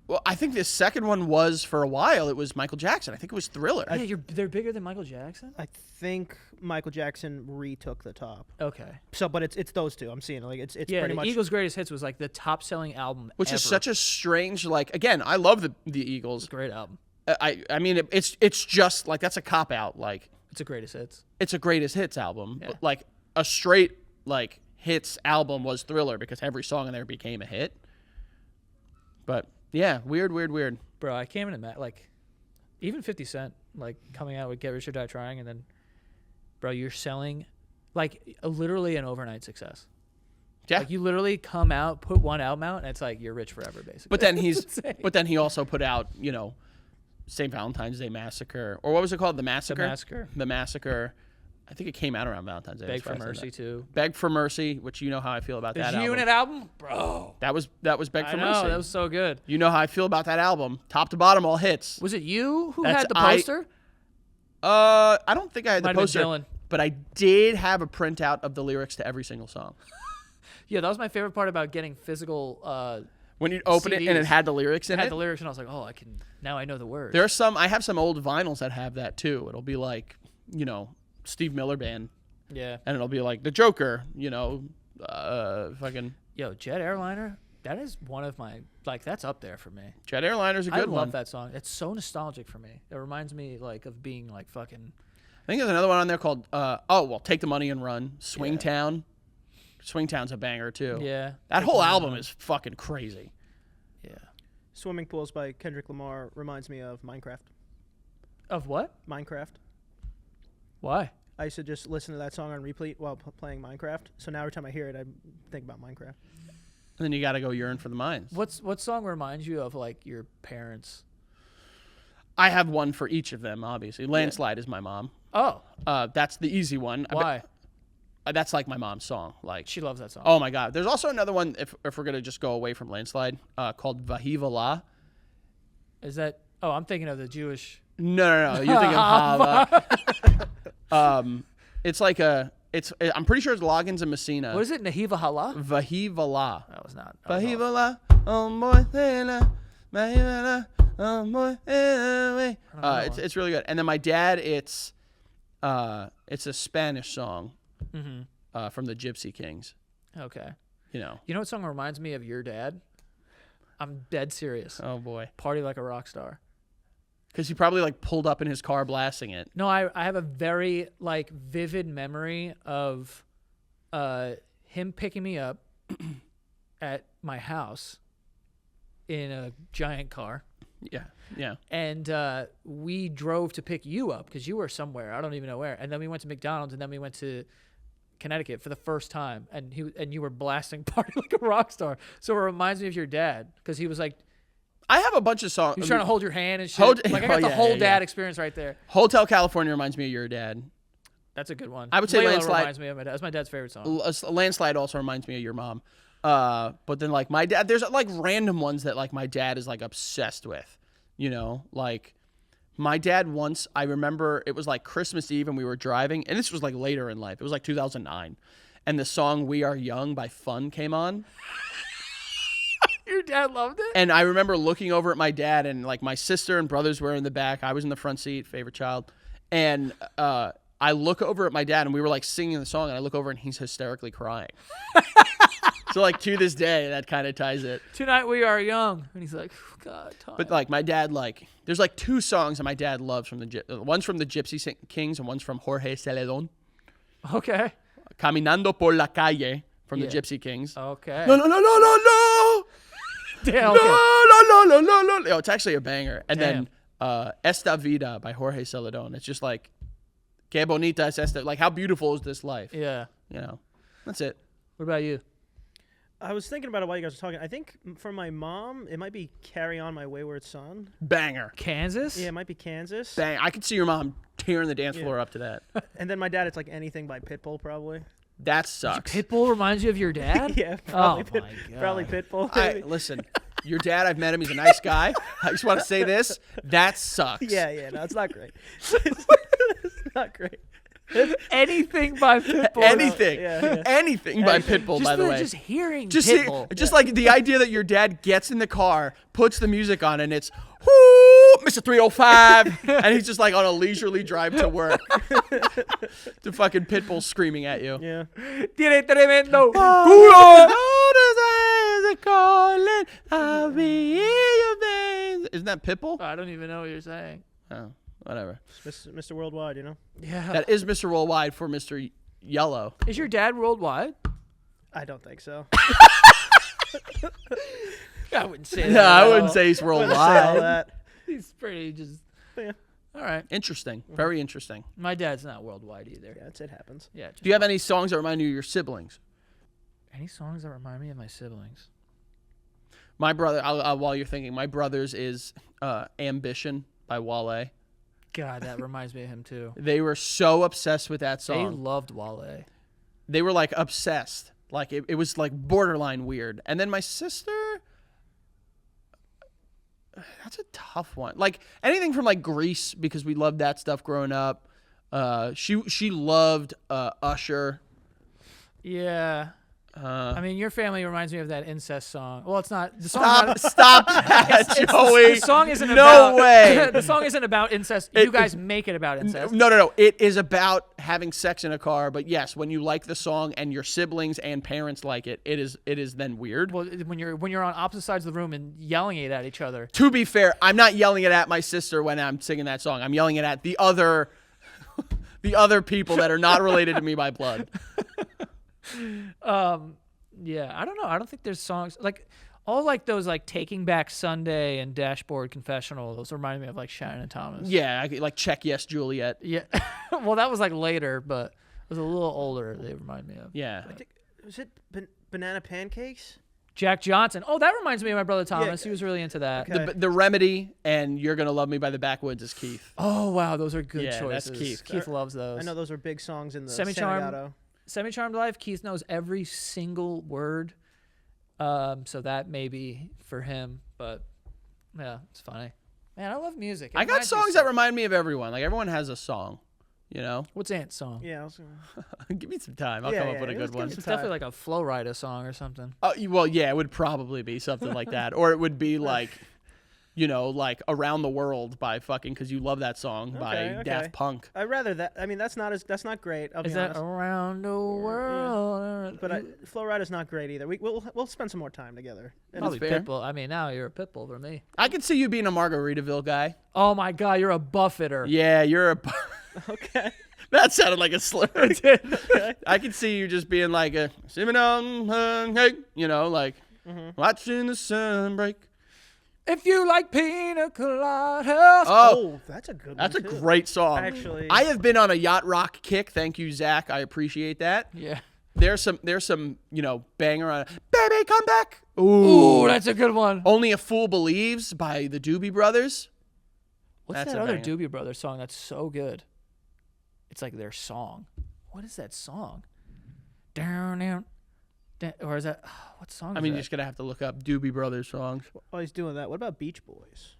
Well, I think the second one was for a while. It was Michael Jackson. I think it was Thriller.
Yeah, they're bigger than Michael Jackson.
I think Michael Jackson retook the top.
Okay.
So, but it's those two. I'm seeing it. Like it's
Yeah,
pretty
the
much.
Eagles' greatest hits was like the top-selling album,
Which
ever.
is such a strange like. Again, I love the Eagles.
great album.
I mean it's just like that's a cop out. Like
It's a greatest hits.
it's a greatest hits album.
Yeah.
But like a straight like hits album was Thriller because every song in there became a hit. But yeah, weird.
Bro, I came in like, even 50 Cent, like, coming out with Get Rich or Die Trying, and then, bro, you're selling, like, literally an overnight success.
Yeah.
Like, you literally come out, put one album out, and it's like, you're rich forever, basically.
But then he also put out, St. Valentine's Day Massacre. Or what was it called? The Massacre? The Massacre. I think it came out around Valentine's Day.
Beg
as far
for
as I know.
Mercy, too.
Beg for Mercy, which you know how I feel about
The
that
G-Unit album? Bro.
That was Beg
I
for
know,
Mercy.
that was so good.
You know how I feel about that album. Top to bottom, all hits.
Was it you who
That's-
had the poster?
I don't think I had
Might
the
have been
poster,
Dylan.
but I did have a printout of the lyrics to every single song.
Yeah, that was my favorite part about getting physical.
When you open it and it
CDs.
had the lyrics in
I had
it.
the lyrics, and I was like, oh, now I know the words.
I have some old vinyls that have that too. It'll be like, Steve Miller Band,
Yeah.
and it'll be like the Joker, fucking
Yo, Jet Airliner, that is one of my, like, that's up there for me.
Jet Airliner's a good
I
one.
love that song. It's so nostalgic for me. It reminds me, like, of being, like, fucking.
I think there's another one on there called Take the Money and Run. Swingtown. Swingtown's a banger too.
Yeah.
That whole album is fucking crazy.
Yeah.
Swimming Pools by Kendrick Lamar reminds me of Minecraft.
Of what?
Minecraft.
Why?
I used to just listen to that song on repeat while playing Minecraft. So now every time I hear it, I think about Minecraft.
And then you got to go Yearn for the Mines.
What song reminds you of, like, your parents?
I have one for each of them, obviously. Landslide is my mom.
Oh,
That's the easy one.
why?
That's like my mom's song. Like,
She loves that song.
oh my God. There's also another one, if we're going to just go away from Landslide, called Vahiva La.
Is that? Oh, I'm thinking of the Jewish.
No. You're thinking Hava. It's like I'm pretty sure it's Loggins and Messina.
What is it? Nahiva Hala?
Vahiva La.
That was not.
Vahiva La. Oh, boy, Vahiva La. It's really good. And then my dad, it's a Spanish song from the Gypsy Kings.
Okay.
You know.
You know what song reminds me of your dad? I'm dead serious.
Oh boy.
Party Like a Rock Star.
Because he probably like pulled up in his car blasting it.
No, I have a very like vivid memory of him picking me up at my house in a giant car.
Yeah.
And we drove to pick you up because you were somewhere. I don't even know where. And then we went to McDonald's, and then we went to Connecticut for the first time. And you were blasting Party Like a Rock Star. So it reminds me of your dad because he was like,
I have a bunch of songs.
he was trying to hold your hand and shit. Like I got the whole dad experience right there.
Hotel California reminds me of your dad.
That's a good one.
I would say
Layla
Landslide
reminds me of my dad. That's my dad's favorite song.
Landslide also reminds me of your mom. But then like my dad, there's like random ones that like my dad is like obsessed with, you know, like my dad once, I remember it was like Christmas Eve and we were driving, and this was like later in life. It was like 2009. And the song We Are Young by Fun came on.
Your dad loved it?
And I remember looking over at my dad, and like my sister and brothers were in the back. I was in the front seat, favorite child. And I look over at my dad, and we were like singing the song, and I look over and he's hysterically crying. So like to this day, that kind of ties it.
Tonight We Are Young. And he's like, oh, God, Todd.
But like my dad, like there's like two songs that my dad loves from one's from the Gypsy Kings and one's from Jorge Celedon.
Okay.
Caminando por la calle from the
Yeah.
Gypsy Kings.
Okay.
No, no, no, no, no, no.
Damn,
No,
okay.
no, no, no, no, no. Oh, it's actually a banger. And
Damn.
then Esta Vida by Jorge Celedon. It's just like, que bonita es esta. Like, how beautiful is this life?
Yeah.
You know, that's it.
What about you?
I was thinking about it while you guys were talking. I think for my mom, it might be Carry On My Wayward Son.
Banger.
Kansas?
Yeah, it might be Kansas.
Bang. I could see your mom tearing the dance floor up to that.
And then my dad, it's like Anything by Pitbull, probably.
That sucks.
Pitbull reminds you of your dad?
Yeah, probably,
Oh, my God.
probably Pitbull. maybe.
Listen, your dad, I've met him. He's a nice guy. I just want to say this. That sucks.
Yeah, no, it's not great. it's not great.
Anything by Pitbull.
Anything.
Yeah.
Anything by Pitbull, by the way.
Just hearing
Just
Pitbull.
like the idea that your dad gets in the car, puts the music on, and it's whoo, Mr. 305, and he's just like on a leisurely drive to work. The fucking Pitbull screaming at you.
Yeah.
Tiene tremendo.
Isn't that Pitbull?
I don't even know what you're saying.
Oh, whatever.
Mr. Worldwide, you know?
Yeah.
That is Mr. Worldwide for Mr. Yellow.
Is your dad worldwide?
I don't think so.
I wouldn't say that.
No, I
at
wouldn't
all.
say he's
Say all
worldwide.
that.
He's pretty just.
Yeah.
All right.
Interesting. Very interesting.
My dad's not worldwide either.
Yeah, it happens.
Yeah. Just
Do you have any songs that remind you of your siblings?
any songs that remind me of my siblings?
My brother, while you're thinking, my brother's is Ambition by Wale.
God, that reminds me of him too.
They were so obsessed with that
They
song.
loved Wale.
They were like obsessed. Like it was like borderline weird. And then my sister, that's a tough one. Like anything from like Grease, because we loved that stuff growing up. She loved Usher.
Yeah. I mean, your family reminds me of that incest song. Well, it's not. The song's not,
Stop that, Joey.
the song isn't
No
about.
way.
The song isn't about incest. You guys make it about incest.
No. It is about having sex in a car. But yes, when you like the song and your siblings and parents like it, it is then weird.
Well, when you're on opposite sides of the room and yelling it at each other.
To be fair, I'm not yelling it at my sister when I'm singing that song. I'm yelling it at the other people that are not related to me by blood.
Yeah, I don't know. I don't think there's songs like all like those like Taking Back Sunday and Dashboard Confessional. Those remind me of like Shannon and Thomas.
Yeah, I could, like Check Yes Juliet.
Yeah. Well, that was like later, but it was a little older. They remind me of
Yeah.
I think, was it Banana Pancakes?
Jack Johnson. Oh, that reminds me of my brother Thomas.
Yeah.
He was really into that.
Okay.
The Remedy and You're Gonna Love Me by the Backwoods is Keith.
Oh wow, those are good
Yeah, that's
choices.
Keith.
Keith loves those.
I know those are big songs in the
Semi-Charm.
Semi-Charm.
Semi-Charmed Life. Keith knows every single word. So that may be for him, but yeah, it's funny. Man, I love music. It
I got
reminds me of
songs that
stuff.
remind me of everyone. Like everyone has a song, you know.
What's Ant's song?
Yeah, I was gonna...
Give me some time. I'll
Yeah,
come
yeah,
up with a
it was
good one.
good.
It's definitely like a Flow Rida song or something.
Well, yeah, it would probably be something like that, or it would be like you know, like Around the World by fucking, because you love that song by
Okay.
Daft Punk.
I'd rather that. I mean, that's not great. I'll be
Is that
honest.
around the world?
But Flow Rider's not great either. We'll spend some more time together. And
That's
Probably
fair.
Pitbull. I mean, now you're a Pitbull for me.
I could see you being a Margaritaville guy.
Oh my God, you're a Buffetter.
Yeah, you're a.
okay.
That sounded like a slur. I could see you just being like a hey, you know, like watching the sun break.
If you like pina coladas.
Oh,
That's a good one.
that's a
too.
great song.
Actually-
I have been on a yacht rock kick. Thank you, Zach. I appreciate that.
Yeah.
There's some, you know, banger on it. Baby, come back.
Ooh, that's a good one.
Only a Fool Believes by the Doobie Brothers.
What's
That's
that
a
other
banger.
Doobie Brothers song that's so good? It's like their song. What is that song? Down, down, or is that what song?
I
is
mean,
that?
you're just gonna have to look up Doobie Brothers songs.
Oh, he's doing that. What about Beach Boys?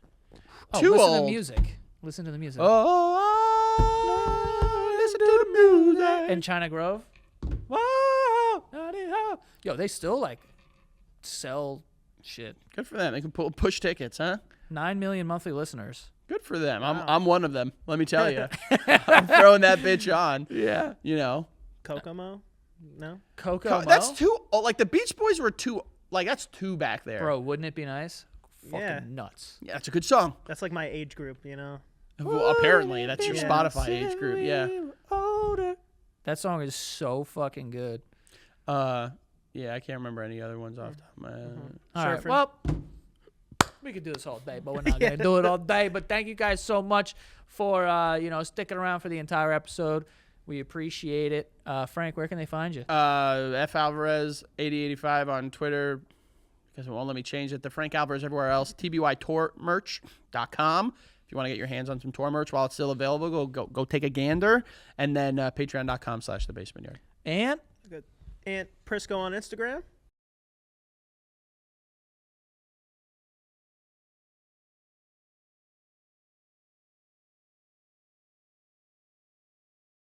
oh,
too
listen to
old.
the music. Listen to the music.
Oh, listen to the music.
And China Grove. Yo, they still like sell shit.
Good for them. They can push tickets, huh?
9 million monthly listeners.
Good for them. I'm one of them. Let me tell you. I'm throwing that bitch on.
Yeah.
You know,
Kokomo? No.
Coco.
that's too. Oh, like the Beach Boys were too. Like that's too back there.
Bro, wouldn't it be nice? Fucking
Yeah.
nuts.
Yeah, that's a good song.
That's like my age group, you know.
Well, apparently, that's your
Yeah.
Spotify age group. Yeah.
That song is so fucking good.
Yeah, I can't remember any other ones off the top of my head.
All right.
Surfing.
Well, we could do this all day, but we're not gonna do it all day. But thank you guys so much for sticking around for the entire episode. We appreciate it. Frank, where can they find you?
F Alvarez 8085 on Twitter because it won't let me change it. The Frank Alvarez everywhere else. TBYTourMerch.com. If you want to get your hands on some tour merch while it's still available, go take a gander. And then Patreon.com/TheBasementYard.
And
Good. And Prisco on Instagram.